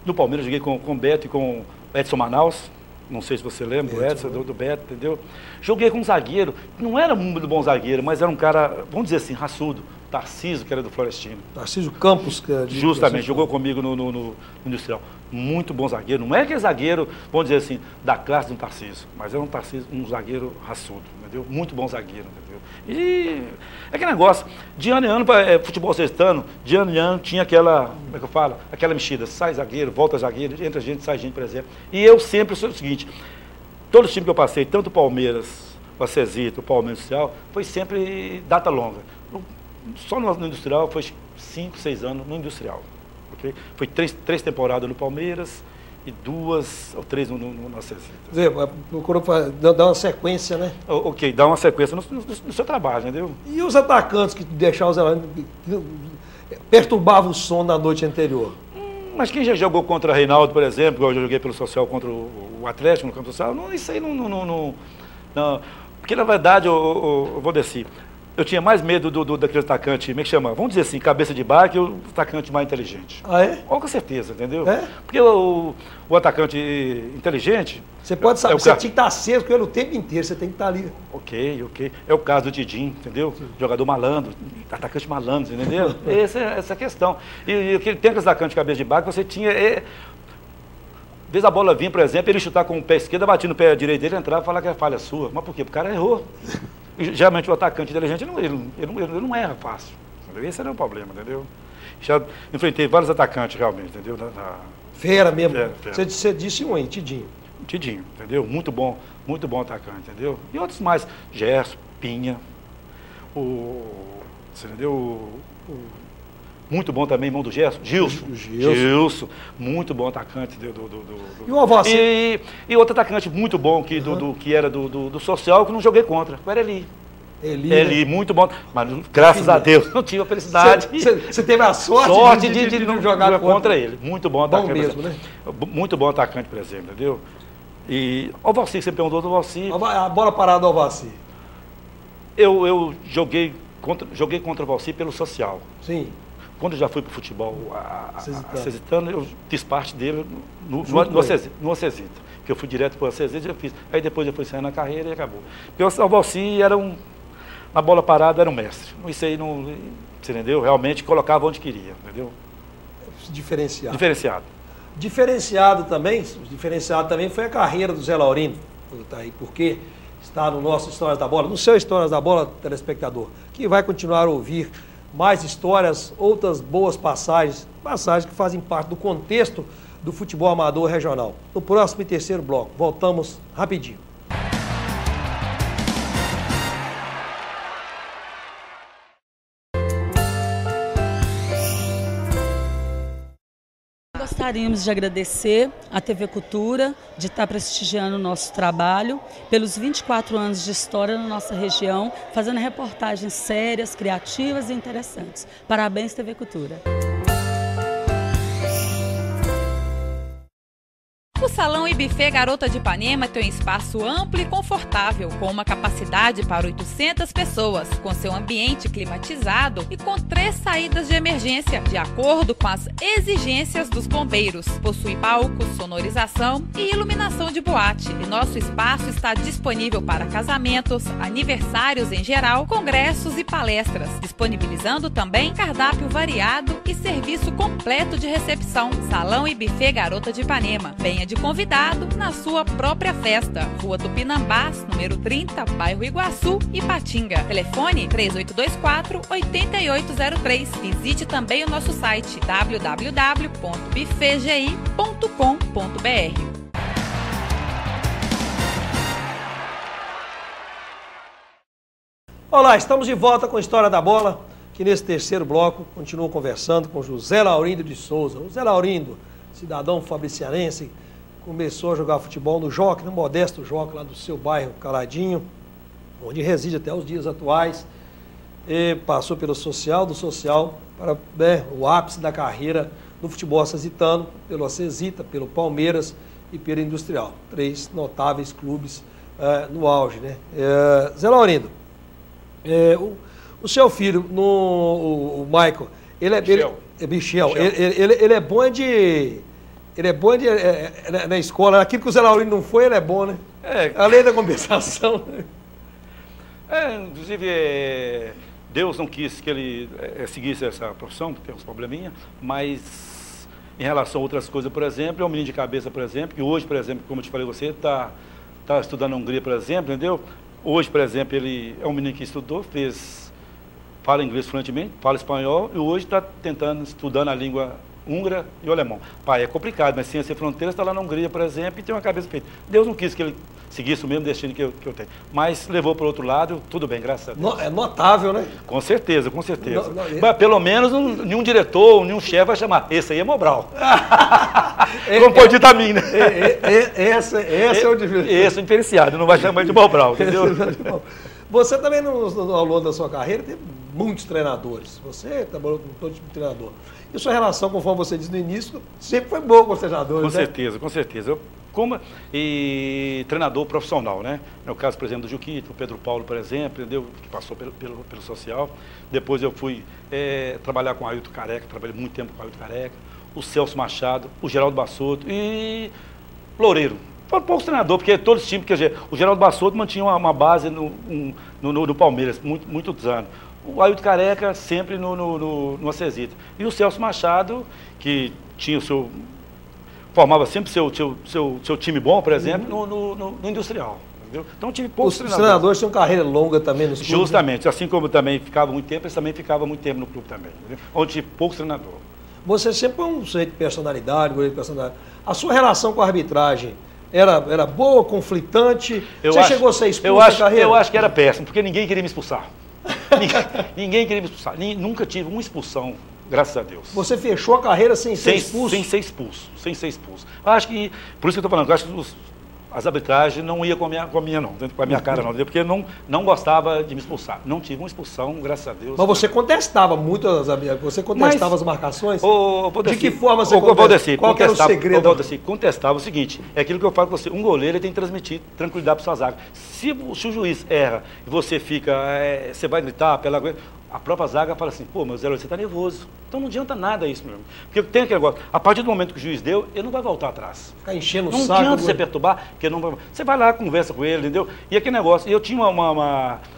Speaker 2: no Palmeiras, joguei com o Beto e com o Edson Manaus. Não sei se você lembra, do Edson, do Beto, entendeu? Joguei com um zagueiro, não era muito bom zagueiro, mas era um cara, vamos dizer assim, raçudo. Tarcísio, que era do Florestino. Tarcísio
Speaker 1: Campos, que é
Speaker 2: justamente, jogou comigo no Industrial. Muito bom zagueiro. Não é aquele zagueiro, vamos dizer assim, da classe de um Tarcísio, mas era um zagueiro raçudo, entendeu? Muito bom zagueiro, entendeu? E é aquele negócio, de ano em ano, futebol sextano, de ano em ano tinha aquela, como é que eu falo? Aquela mexida, sai zagueiro, volta zagueiro, entra gente, sai gente, por exemplo. E eu sempre sou o seguinte, todos os times que eu passei, tanto o Palmeiras, o Acesita, o Palmeiras Industrial, foi sempre data longa. Só no Industrial foi 5, 6 anos no Industrial. Okay? Foi 3 temporadas no Palmeiras e 2 ou 3 no Acesita.
Speaker 1: Procurou dar uma sequência, né?
Speaker 2: Ok, dar uma sequência no seu trabalho, entendeu?
Speaker 1: E os atacantes que deixavam perturbavam o sono da noite anterior?
Speaker 2: Mas quem já jogou contra Reinaldo, por exemplo, eu joguei pelo Social contra o Atlético no campo social, isso aí não. Porque na verdade, eu vou descer. Eu tinha mais medo daquele atacante, como é que chama? Vamos dizer assim, cabeça de bar, que o atacante mais inteligente.
Speaker 1: Ah, é?
Speaker 2: Com certeza, entendeu?
Speaker 1: É?
Speaker 2: Porque o atacante inteligente...
Speaker 1: Você pode saber, você tinha que estar aceso com ele o tempo inteiro, você tem que estar ali.
Speaker 2: Ok. É o caso do Didinho, entendeu? Sim. Jogador malandro, atacante malandro, entendeu? Essa é a questão. E tem aquele atacante de cabeça de bar que você tinha... Vez a bola vinha, por exemplo, ele chutar com o pé esquerdo, batia no pé direito dele, entrava e falava que é falha sua. Mas por quê? Porque o cara errou. E, geralmente o atacante inteligente ele não erra fácil. Entendeu? Esse era o problema, entendeu? Já enfrentei vários atacantes realmente, entendeu?
Speaker 1: Fera mesmo.
Speaker 2: Fera.
Speaker 1: Você disse um aí, Tidinho.
Speaker 2: Tidinho, entendeu? Muito bom atacante, entendeu? E outros mais, Gerson, Pinha, você entendeu? Muito bom também, irmão do Gerson, Gilson, muito bom atacante.
Speaker 1: E o Alvacir?
Speaker 2: E outro atacante muito bom, que era do Social, que não joguei contra, o Eli,
Speaker 1: né?
Speaker 2: muito bom, mas graças a Deus não tive a felicidade.
Speaker 1: Você teve a sorte de não jogar contra
Speaker 2: ele. Muito bom atacante.
Speaker 1: Bom mesmo, né?
Speaker 2: Muito bom atacante, por exemplo, entendeu? E o Alvacir, você perguntou do Alvacir.
Speaker 1: A bola parada do Alvacir.
Speaker 2: Eu joguei contra o Alvacir pelo Social.
Speaker 1: Sim.
Speaker 2: Quando eu já fui para o futebol acesitano, eu fiz parte dele no Acesita. Que eu fui direto para o Acesita e eu fiz. Aí depois eu fui saindo na carreira e acabou. Porque o Alvacir na bola parada era um mestre. Isso aí não. Você entendeu? Realmente colocava onde queria, entendeu?
Speaker 1: Diferenciado também foi a carreira do Zé Laurino. Tá aí, porque está no nosso Histórias da Bola, no seu Histórias da Bola, telespectador, que vai continuar a ouvir mais histórias, outras boas passagens que fazem parte do contexto do futebol amador regional. No próximo e terceiro bloco, voltamos rapidinho.
Speaker 5: gostaríamos de agradecer à TV Cultura de estar prestigiando o nosso trabalho pelos 24 anos de história na nossa região, fazendo reportagens sérias, criativas e interessantes. Parabéns, TV Cultura.
Speaker 6: O Salão e Buffet Garota de Ipanema tem um espaço amplo e confortável, com uma capacidade para 800 pessoas, com seu ambiente climatizado e com 3 saídas de emergência, de acordo com as exigências dos bombeiros. Possui palco, sonorização e iluminação de boate. E nosso espaço está disponível para casamentos, aniversários em geral, congressos e palestras, disponibilizando também cardápio variado e serviço completo de recepção. Salão e Buffet Garota de Ipanema. Venha de convidado na sua própria festa. Rua Tupinambás, número 30, bairro Iguaçu, Ipatinga. Telefone 3824-8803. Visite também o nosso site www.buffetgi.com.br.
Speaker 1: Olá, estamos de volta com a História da Bola, que nesse terceiro bloco continuo conversando com José Laurindo de Souza. O José Laurindo, cidadão fabricianense, começou a jogar futebol no Jockey, no modesto Jockey, lá do seu bairro Caladinho, onde reside até os dias atuais. E passou pelo social, do social para o ápice da carreira no futebol acesitano, pelo Acesita, pelo Palmeiras e pelo Industrial. 3 notáveis clubes no auge, né? Zé Laurindo, o seu filho, o Michael, Michel, ele é bom de... Ele é bom na escola. Aquilo que o Zé Laurindo não foi, ele é bom, né? Além da compensação.
Speaker 2: Inclusive, Deus não quis que ele seguisse essa profissão, porque tem uns probleminha, mas em relação a outras coisas, por exemplo, é um menino de cabeça, por exemplo, que hoje, por exemplo, como eu te falei, você está estudando na Hungria, por exemplo, entendeu? Hoje, por exemplo, ele é um menino que estudou, fala inglês fluentemente, fala espanhol, e hoje está estudando a língua húngara e o alemão. Pai, é complicado, mas Ciência e Fronteiras está lá na Hungria, por exemplo, e tem uma cabeça feita. Deus não quis que ele seguisse o mesmo destino que eu tenho. Mas levou para o outro lado, tudo bem, graças a Deus.
Speaker 1: É notável, né?
Speaker 2: Com certeza, com certeza. Mas pelo menos nenhum diretor, nenhum chefe vai chamar. Esse aí é Mobral. Como pode estar a mim, né?
Speaker 1: Esse é o difícil.
Speaker 2: Esse é o diferenciado, não vai chamar de Mobral, entendeu?
Speaker 1: Você também, ao longo da sua carreira, teve muitos treinadores. Você trabalhou com todo tipo de treinador. E sua relação, conforme você disse no início, sempre foi boa com os treinadores,
Speaker 2: Com certeza, com certeza. E treinador profissional, né? No caso, por exemplo, do Juquito, o Pedro Paulo, por exemplo, entendeu? Que passou pelo social. Depois eu fui trabalhar com o Ailton Careca, trabalhei muito tempo com o Ailton Careca, o Celso Machado, o Geraldo Bassotto e Loureiro. Foram poucos treinadores, porque todos os times, quer dizer, o Geraldo Bassotto mantinha uma base no Palmeiras, muitos anos. O Ailton Careca sempre no Acesita. E o Celso Machado, que tinha formava sempre seu time bom, por exemplo, no Industrial. Entendeu? Então tive poucos treinadores. Os
Speaker 1: treinadores tinham carreira longa também nos clubes.
Speaker 2: Justamente, assim como eu também ficava muito tempo, eles também ficavam muito tempo no clube também. Entendeu? Onde tive poucos treinadores.
Speaker 1: Você sempre foi um sujeito de personalidade, goleiro de personalidade. A sua relação com a arbitragem era boa, conflitante? Chegou a ser expulso na carreira?
Speaker 2: Eu acho que era péssimo, porque ninguém queria me expulsar. Ninguém queria me expulsar. Nunca tive uma expulsão, graças a Deus.
Speaker 1: Você fechou a carreira sem ser expulso?
Speaker 2: Sem ser expulso. Eu acho que, por isso que eu estou falando, eu acho que as arbitragens não iam com a minha cara não, porque eu não gostava de me expulsar. Não tive uma expulsão, graças a Deus.
Speaker 1: Mas você contestava muito as marcações?
Speaker 2: De
Speaker 1: que forma você contestava? Qual era o segredo?
Speaker 2: Contestava o seguinte, é aquilo que eu falo com você, um goleiro tem que transmitir tranquilidade para sua zaga. Se o juiz erra e você você vai gritar pela... A própria zaga fala assim, pô, meu Zé, você está nervoso. Então não adianta nada isso, meu irmão. Porque tem aquele negócio, a partir do momento que o juiz deu, ele não vai voltar atrás.
Speaker 1: Ficar enchendo o saco.
Speaker 2: Não adianta você perturbar, porque não vai... Você vai lá, conversa com ele, entendeu? E aquele negócio, eu tinha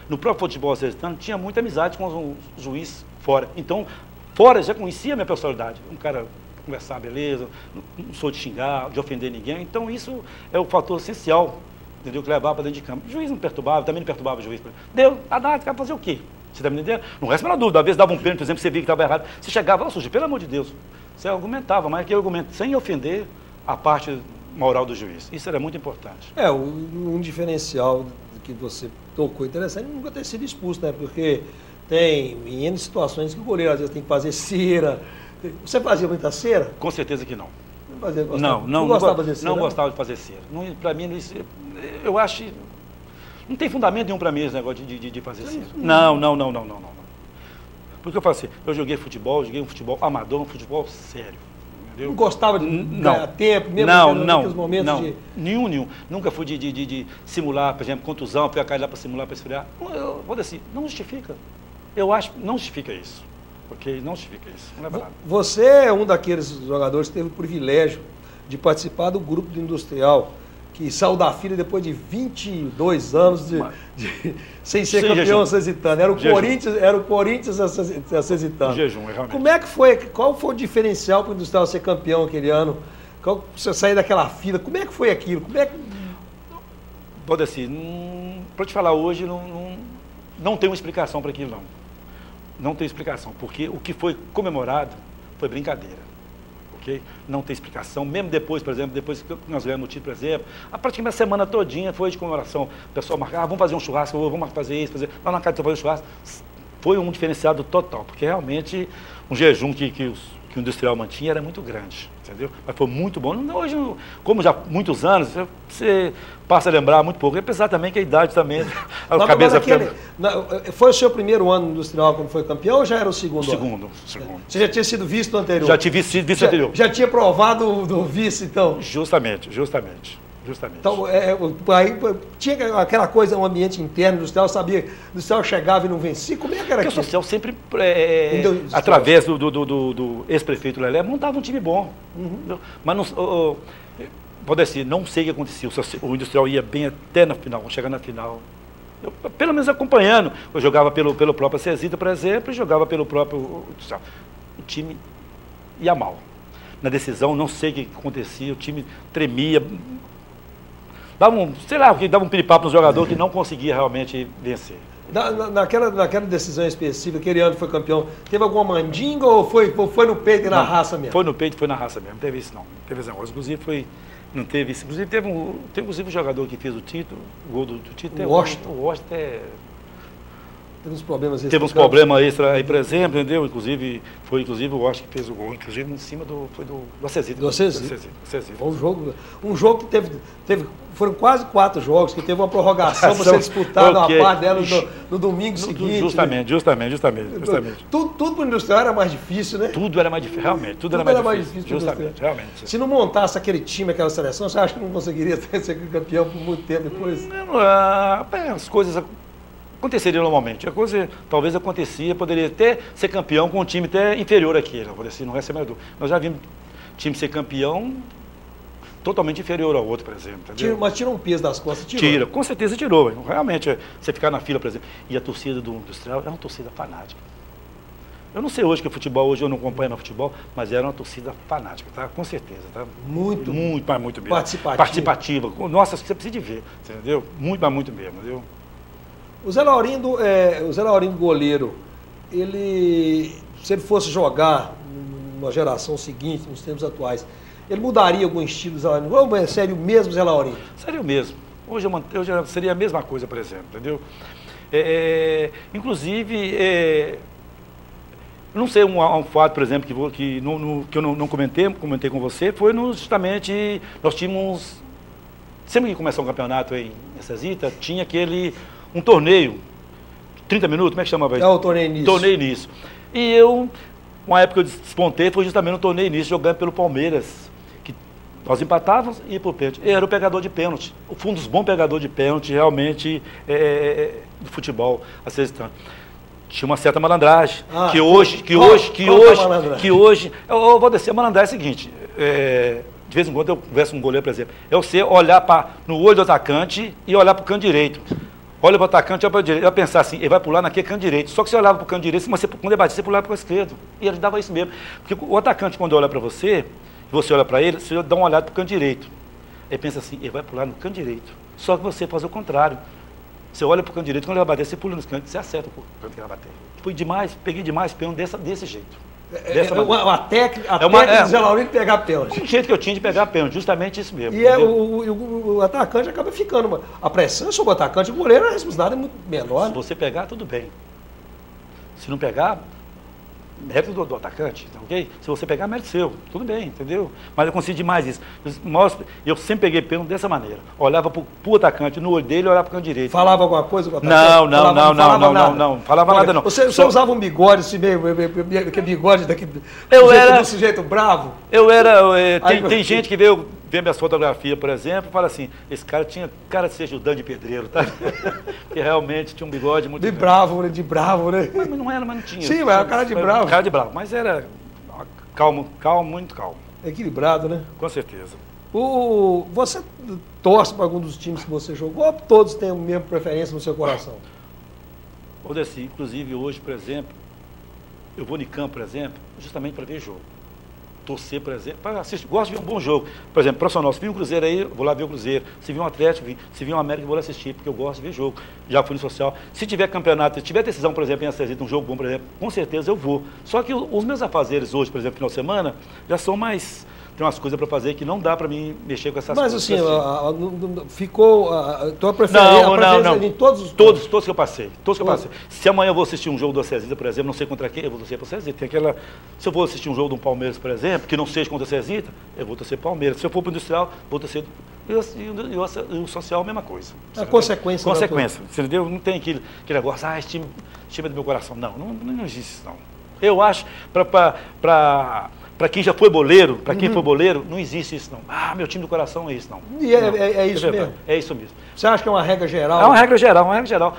Speaker 2: no próprio futebol acesitano, tinha muita amizade com o juiz fora. Então, fora já conhecia a minha personalidade. Um cara conversar, beleza, não sou de xingar, de ofender ninguém. Então isso é o fator essencial, entendeu? Que levava para dentro de campo. O juiz não perturbava, também não perturbava o juiz. Deu, a data, vai fazer o quê? Você está me entendendo? Não resta a menor dúvida. Às vezes dava um pênalti, por exemplo, você via que estava errado. Você chegava, ó, sujo, pelo amor de Deus. Você argumentava, mas aquele argumento sem ofender a parte moral do juiz. Isso era muito importante.
Speaker 1: Um diferencial que você tocou interessante é nunca ter sido expulso, né? Porque tem em N situações que o goleiro às vezes tem que fazer cera, Você fazia muita cera?
Speaker 2: Com certeza que não.
Speaker 1: Não gostava de fazer cera?
Speaker 2: Não gostava de fazer cera. Para mim, eu acho... Não tem fundamento nenhum para mim esse negócio de fazer cera. Não. Porque eu falo assim, eu joguei um futebol amador, um futebol sério. Entendeu?
Speaker 1: Não gostava de ganhar tempo, mesmo naqueles momentos de...
Speaker 2: Nenhum. Nunca fui de simular, por exemplo, contusão, ficar cair lá para simular, para esfriar. Eu vou dizer assim, não justifica. Eu acho que não justifica isso. Ok? Não justifica isso. Não é nada.
Speaker 1: Você é um daqueles jogadores que teve o privilégio de participar do grupo do Industrial, que saiu da fila depois de 22 anos sem ser campeão acesitano. Era o Corinthians acesitano.
Speaker 2: Jejum, realmente.
Speaker 1: Como é que foi? Qual foi o diferencial para o Industrial ser campeão aquele ano? Você sair daquela fila, como é que foi aquilo?
Speaker 2: Pode assim, para te falar hoje, não tem uma explicação para aquilo, não. Não tem explicação, porque o que foi comemorado foi brincadeira. Okay? Não tem explicação, mesmo depois, por exemplo, depois que nós ganhamos o título, por exemplo, praticamente a semana todinha foi de comemoração. O pessoal marcava, vamos fazer um churrasco, vamos fazer isso, lá na casa de fazer um churrasco. Foi um diferenciado total, porque realmente um jejum que o Industrial mantinha era muito grande, entendeu? Mas foi muito bom. Hoje, como já há muitos anos, você passa a lembrar muito pouco, apesar também que a idade também, a cabeça fica...
Speaker 1: Foi o seu primeiro ano no Industrial quando foi campeão ou já era o segundo?
Speaker 2: Segundo.
Speaker 1: Você já tinha sido vice no anterior?
Speaker 2: Já tinha sido vice anterior.
Speaker 1: Já tinha provado do vice, então?
Speaker 2: Justamente.
Speaker 1: Então, aí tinha aquela coisa, um ambiente interno industrial, sabia que o Industrial chegava e não vencia, como é que era aquilo?
Speaker 2: Porque o Social sempre, através do ex-prefeito Lelé, montava um time bom. Mas não, pode dizer, não sei o que acontecia, o Industrial ia bem até na final, chegar na final. Eu, pelo menos acompanhando, eu jogava pelo próprio Cesita, por exemplo, e jogava pelo próprio... O time ia mal. Na decisão, não sei o que acontecia, o time tremia... Dava um piripapo no jogador que não conseguia realmente vencer.
Speaker 1: Naquela decisão específica, aquele ano foi campeão, teve alguma mandinga ou foi no peito e na raça mesmo?
Speaker 2: Foi no peito e foi na raça mesmo, não teve isso não. Não teve esse negócio. Inclusive não teve isso. Inclusive teve um jogador que fez o título, o gol do título.
Speaker 1: O Washington.
Speaker 2: O Washington
Speaker 1: Teve uns problemas extra.
Speaker 2: Teve uns problemas extra aí, por exemplo, entendeu? Inclusive o Washington que fez o gol, inclusive em cima do Acesita.
Speaker 1: Do Acesita. Foi um jogo que teve foram quase 4 jogos, que teve uma prorrogação para ser disputada uma parte dela no domingo seguinte.
Speaker 2: Justamente.
Speaker 1: Tudo para o Industrial era mais difícil, né?
Speaker 2: Tudo era mais difícil, realmente. Tudo era mais difícil. Justamente, realmente.
Speaker 1: Se não montasse aquele time, aquela seleção, você acha que não conseguiria ser campeão por muito tempo depois?
Speaker 2: As coisas aconteceria normalmente. A coisa talvez acontecia, poderia até ser campeão com um time até inferior àquele. Assim, não vai ser mais dúvida. Nós já vimos time ser campeão totalmente inferior ao outro, por exemplo.
Speaker 1: Mas tira um peso das costas, tirou?
Speaker 2: Tira, com certeza tirou. Realmente, você ficar na fila, por exemplo, e a torcida do Industrial é uma torcida fanática. Eu não sei hoje que o futebol, hoje eu não acompanho mais futebol, mas era uma torcida fanática, tá? Com certeza, tá?
Speaker 1: Muito
Speaker 2: mesmo.
Speaker 1: Participativa.
Speaker 2: Nossa, você precisa de ver, entendeu? Muito mesmo, entendeu?
Speaker 1: O Zé Laurindo goleiro, se ele fosse jogar numa geração seguinte, nos tempos atuais, ele mudaria algum estilo do Zé Laurindo? Ou seria o mesmo Zé Laurindo?
Speaker 2: Seria o mesmo. Hoje eu já seria a mesma coisa, por exemplo, entendeu? Inclusive, não sei um fato, por exemplo, que eu não comentei com você, foi justamente, nós tínhamos, sempre que começou um campeonato em Cesita, tinha um torneio, 30 minutos, como é que chamava isso?
Speaker 1: O torneio início.
Speaker 2: Torneio início. E uma época que eu despontei, foi justamente no torneio início, jogando pelo Palmeiras, que nós empatávamos e ia pro pênalti. Eu era o pegador de pênalti, um dos bons pegadores de pênalti, realmente, do futebol acesitano. Tinha uma certa malandragem, que hoje, eu vou descer, a malandragem é a seguinte, de vez em quando eu converso com um goleiro, por exemplo, é você olhar no olho do atacante e olhar para o canto direito. Olha para o atacante, olha para o direito. Eu ia pensar assim, ele vai pular naquele canto direito. Só que você olhava para o canto direito, mas quando ele batia, você pulava para o esquerdo. E ele dava isso mesmo. Porque o atacante, quando olha para você, e você olha para ele, você dá uma olhada para o canto direito. Ele pensa assim, ele vai pular no canto direito. Só que você faz o contrário. Você olha para o canto direito, quando ele vai bater, você pula nos cantos, você acerta o canto que ele vai bater. Fui demais, peguei demais pênalti desse jeito.
Speaker 1: Uma técnica do Zé Laurindo pegar pênalti.
Speaker 2: O jeito que eu tinha de pegar pênalti, justamente isso mesmo.
Speaker 1: E o atacante acaba ficando. A pressão sobre o atacante, o goleiro, a responsabilidade é muito menor.
Speaker 2: Se você pegar, tudo bem. Se não pegar, mérito do atacante, tá ok? Se você pegar, mérito seu, tudo bem, entendeu? Mas eu consigo demais isso. Eu sempre peguei pênalti dessa maneira. Olhava pro atacante, no olho dele, olhava pro canto direito.
Speaker 1: Falava alguma coisa com o atacante?
Speaker 2: Não. Falava nada, não.
Speaker 1: Você usava um bigode, esse meio, aquele bigode desse jeito bravo?
Speaker 2: Tem gente que vê minhas fotografias, por exemplo, e fala assim, esse cara tinha cara de ser ajudante de pedreiro, tá? Que realmente tinha um bigode muito...
Speaker 1: De bravo, né?
Speaker 2: Mas não era, mas não tinha.
Speaker 1: Sim, mas era cara de bravo.
Speaker 2: Cara de bravo, mas era calmo, muito calmo.
Speaker 1: Equilibrado, né?
Speaker 2: Com certeza.
Speaker 1: Você torce para algum dos times que você jogou ou todos têm a mesma preferência no seu coração?
Speaker 2: Odeci, inclusive hoje, por exemplo, eu vou em campo, por exemplo, justamente para ver jogo. Torcer, por exemplo, para assistir. Gosto de ver um bom jogo. Por exemplo, profissional, se vir um Cruzeiro aí, vou lá ver o Cruzeiro. Se vir um Atlético, se vir um América, eu vou lá assistir, porque eu gosto de ver jogo. Já fui no social. Se tiver campeonato, se tiver decisão, por exemplo, em Acesita, um jogo bom, por exemplo, com certeza eu vou. Só que os meus afazeres hoje, por exemplo, final de semana, já são mais... Tem umas coisas para fazer que não dá para mim mexer com essas
Speaker 1: coisas. Mas assim, ficou a tua
Speaker 2: preferência
Speaker 1: em todos os...
Speaker 2: Todos que eu passei. Se amanhã eu vou assistir um jogo do Acesita, por exemplo, não sei contra quem, eu vou torcer para o Acesita. Tem aquela... Se eu vou assistir um jogo do Palmeiras, por exemplo, que não seja contra o Acesita, eu vou torcer para o Palmeiras. Se eu for para o Industrial, vou torcer... E o social, a mesma coisa.
Speaker 1: A consequência.
Speaker 2: Consequência, você entendeu? Não tem aquele negócio, esse time é do meu coração. Não existe isso, não. Eu acho, para quem já foi boleiro, não existe isso, não. Meu time do coração é isso, não.
Speaker 1: E é isso mesmo?
Speaker 2: É isso mesmo.
Speaker 1: Você acha que é uma regra geral?
Speaker 2: É uma regra geral.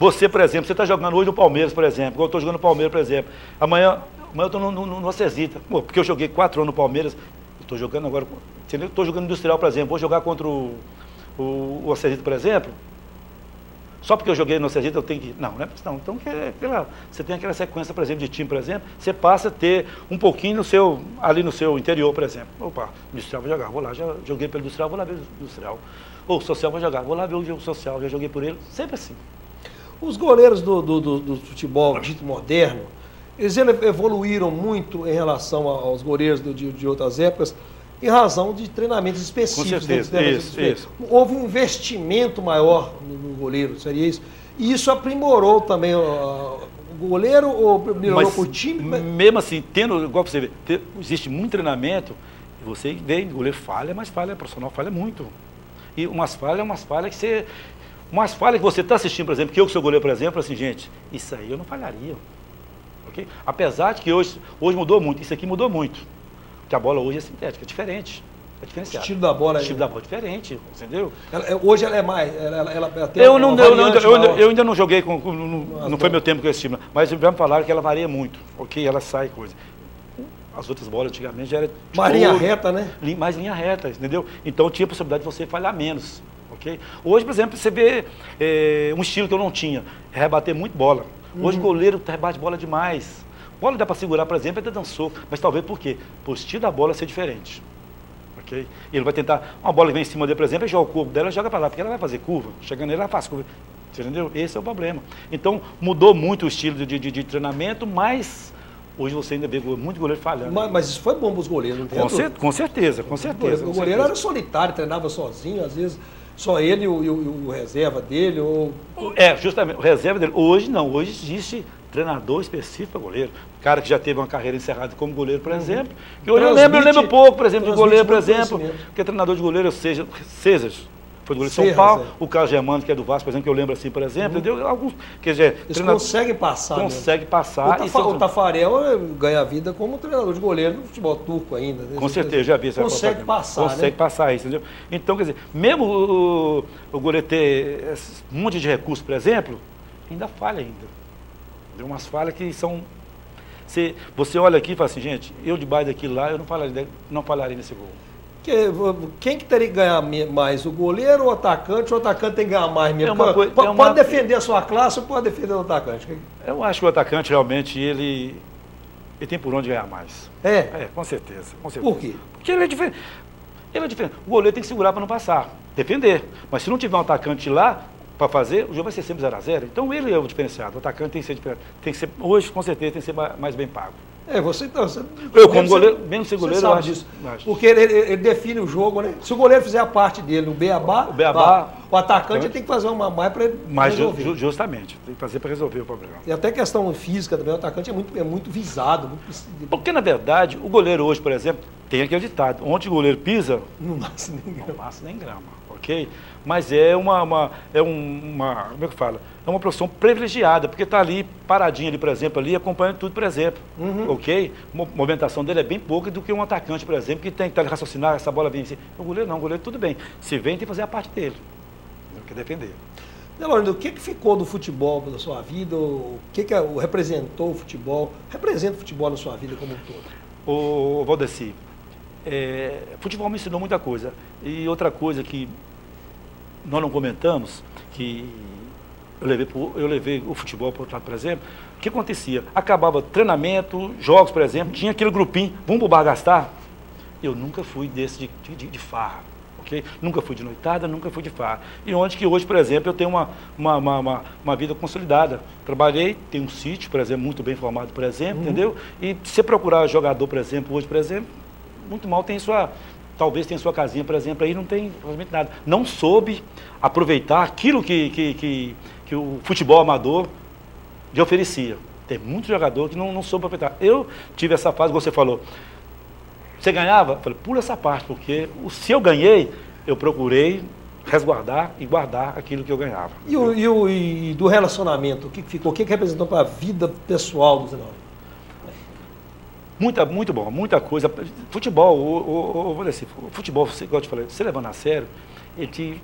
Speaker 2: Você, por exemplo, você está jogando hoje no Palmeiras, por exemplo, eu estou jogando no Palmeiras, por exemplo. Amanhã eu estou no Acesita. Porque eu joguei 4 anos no Palmeiras, estou jogando agora, entendeu? Estou jogando Industrial, por exemplo, vou jogar contra o Acesita, por exemplo. Só porque eu joguei no Acesita eu tenho que... Não. Então, você tem aquela sequência, por exemplo, de time, por exemplo, você passa a ter um pouquinho ali no seu interior, por exemplo. Opa, Industrial vou jogar, vou lá, já joguei pelo Industrial, vou lá ver o Industrial. Ou Social vou jogar, vou lá ver o jogo Social, já joguei por ele, sempre assim.
Speaker 1: Os goleiros do futebol dito moderno, eles evoluíram muito em relação aos goleiros de outras épocas, em razão de treinamentos específicos.
Speaker 2: Com certeza, isso.
Speaker 1: Houve um investimento maior no goleiro, seria isso? E isso aprimorou também o goleiro ou melhorou para o time?
Speaker 2: Mesmo assim, igual você vê, existe muito treinamento, você vê, o goleiro falha, mas falha, o profissional falha muito. E umas falhas que você está assistindo, por exemplo, que eu que sou goleiro, por exemplo, assim, gente, isso aí eu não falharia. Okay? Apesar de que hoje mudou muito, isso aqui mudou muito. Porque a bola hoje é sintética, é diferente. É diferenciado.
Speaker 1: O estilo da bola
Speaker 2: é diferente, entendeu?
Speaker 1: Hoje ela é mais...
Speaker 2: Eu ainda não joguei, não foi meu tempo com esse time, mas já me falaram que ela varia muito, ok? Ela sai coisa. As outras bolas antigamente já era...
Speaker 1: Mais linha reta, né?
Speaker 2: Mais linha reta, entendeu? Então tinha a possibilidade de você falhar menos, ok? Hoje, por exemplo, você vê um estilo que eu não tinha, rebater muito bola. Hoje o goleiro rebate bola demais. Bola dá para segurar, por exemplo, até dançou. Mas talvez por quê? Por estilo da bola ser diferente. Ok? Ele vai tentar... Uma bola que vem em cima dele, por exemplo, ele joga o corpo dela, joga para lá, porque ela vai fazer curva. Chegando nele, ela faz curva. Você entendeu? Esse é o problema. Então, mudou muito o estilo de treinamento, mas hoje você ainda vê muito goleiro falhando.
Speaker 1: Mas isso foi bom para os goleiros, não tem?
Speaker 2: Com certeza.
Speaker 1: O goleiro era solitário, treinava sozinho, às vezes... Só ele e o reserva dele?
Speaker 2: Justamente, o reserva dele. Hoje não, hoje existe treinador específico para goleiro. Cara que já teve uma carreira encerrada como goleiro, por exemplo. Eu lembro pouco, por exemplo, de goleiro, por exemplo, que é treinador de goleiro, César, foi do goleiro de São Paulo, o Carlos Germano, que é do Vasco, por exemplo, que eu lembro assim, por exemplo, entendeu? Alguns, quer dizer,
Speaker 1: eles conseguem passar.
Speaker 2: Consegue passar.
Speaker 1: O Tafarel ganha vida como treinador de goleiro no futebol turco ainda. Né?
Speaker 2: Com certeza, já vi.
Speaker 1: Consegue passar,
Speaker 2: Consegue passar isso, entendeu? Então, quer dizer, mesmo o goleiro ter um monte de recursos, por exemplo, ainda falha ainda. Tem umas falhas que são... Você olha aqui e fala assim, gente, eu debaixo daquilo lá, eu não falaria nesse gol.
Speaker 1: Quem que teria que ganhar mais, o goleiro ou o atacante? O atacante tem que ganhar mais mesmo? Pode defender a sua classe ou pode defender o atacante?
Speaker 2: Eu acho que o atacante realmente, ele tem por onde ganhar mais. Com certeza.
Speaker 1: Por quê?
Speaker 2: Porque ele é diferente. O goleiro tem que segurar para não passar, defender. Mas se não tiver um atacante lá para fazer, o jogo vai ser sempre 0-0. Então ele é o diferenciado. O atacante tem que ser diferente. Hoje, com certeza, tem que ser mais bem pago. Eu, como goleiro, mesmo ser goleiro, eu acho disso.
Speaker 1: Porque ele define o jogo, né? Se o goleiro fizer a parte dele no beabá, O atacante tem que fazer uma mais para resolver.
Speaker 2: Justamente, tem que fazer para resolver o problema.
Speaker 1: E até questão física também, o atacante é muito visado.
Speaker 2: Porque, na verdade, o goleiro hoje, por exemplo, tem aquele ditado, onde o goleiro pisa,
Speaker 1: não nasce nem grama.
Speaker 2: Não nasce nem grama, ok? Mas é como é que fala? É uma profissão privilegiada, porque está ali, paradinho ali, por exemplo, ali, acompanhando tudo, por exemplo, ok? A movimentação dele é bem pouca do que um atacante, por exemplo, que tem que raciocinar, essa bola vem assim. O goleiro não, o goleiro tudo bem. Se vem, tem que fazer a parte dele. Tem que defender.
Speaker 1: Delorindo, o que ficou do futebol na sua vida? O que representou o futebol? Representa o futebol na sua vida como um todo?
Speaker 2: Ô, Valdeci, futebol me ensinou muita coisa. E outra coisa que nós não comentamos, que eu levei o futebol para outro lado, por exemplo, o que acontecia? Acabava treinamento, jogos, por exemplo, tinha aquele grupinho, vamos pro bar gastar? Eu nunca fui desse de farra, ok? Nunca fui de noitada, nunca fui de farra. E onde que hoje, por exemplo, eu tenho uma vida consolidada. Trabalhei, tenho um sítio, por exemplo, muito bem formado, por exemplo, entendeu? E se você procurar jogador, por exemplo, hoje, por exemplo, muito mal tem talvez tenha sua casinha, por exemplo, aí não tem praticamente nada. Não soube aproveitar aquilo que o futebol amador lhe oferecia. Tem muito jogador que não soube aproveitar. Eu tive essa fase, você falou, você ganhava? Eu falei, pula essa parte, porque se eu ganhei, eu procurei resguardar e guardar aquilo que eu ganhava.
Speaker 1: E do relacionamento, o que ficou? O que representou para a vida pessoal do Zé Laurindo?
Speaker 2: Muito bom, muita coisa. Futebol, vou dizer assim, futebol, igual eu te falei, você levando a sério, ele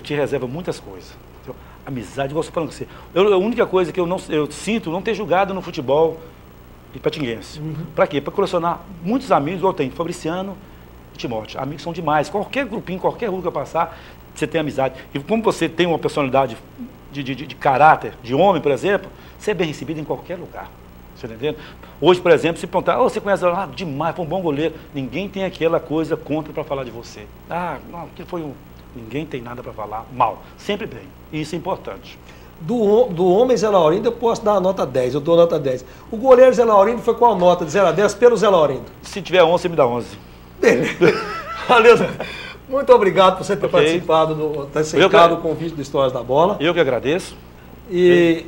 Speaker 2: te reserva muitas coisas. Então, amizade, igual você falando com você. A única coisa que eu sinto não ter jogado no futebol ipatinguense. Para quê? Para colecionar muitos amigos, igual tem Fabriciano e Timóteo. Amigos são demais. Qualquer grupinho, qualquer rua que eu passar, você tem amizade. E como você tem uma personalidade de caráter, de homem, por exemplo, você é bem recebido em qualquer lugar. Você está entendendo? Hoje, por exemplo, se perguntar, você conhece demais, foi um bom goleiro. Ninguém tem aquela coisa contra para falar de você. Não, que foi ninguém tem nada para falar mal. Sempre bem. E isso é importante.
Speaker 1: Do homem Zé Laurindo, eu posso dar a nota 10, eu dou a nota 10. O goleiro Zé Laurindo foi qual nota de 0 a 10 pelo Zé Laurindo?
Speaker 2: Se tiver 11, você me dá 11.
Speaker 1: Beleza. Valeu, Zé. Muito obrigado por você ter participado, ter aceitado o convite do Histórias da Bola.
Speaker 2: Eu que agradeço.
Speaker 1: E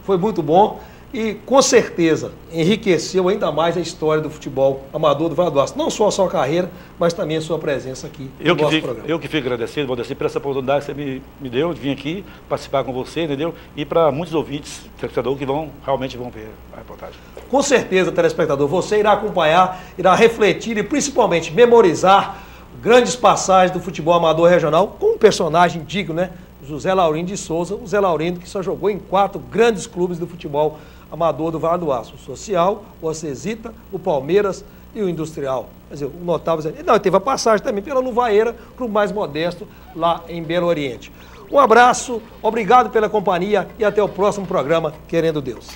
Speaker 1: foi muito bom. E, com certeza, enriqueceu ainda mais a história do futebol amador do Vale do Aço. Não só a sua carreira, mas também a sua presença aqui no nosso programa.
Speaker 2: Eu que fico agradecido, Valdeci, por essa oportunidade que você me deu de vir aqui participar com você, entendeu? E para muitos ouvintes, telespectadores que realmente vão ver a reportagem. Com certeza, telespectador, você irá acompanhar, irá refletir e principalmente memorizar grandes passagens do futebol amador regional com um personagem digno, né? José Laurindo de Souza, o Zé Laurindo que só jogou em 4 grandes clubes do futebol amador do Vale do Aço, o Social, o Acesita, o Palmeiras e o Industrial. Quer dizer, o notável... Não, teve a passagem também pela Nuvaeira, clube mais modesto, lá em Belo Oriente. Um abraço, obrigado pela companhia e até o próximo programa, querendo Deus.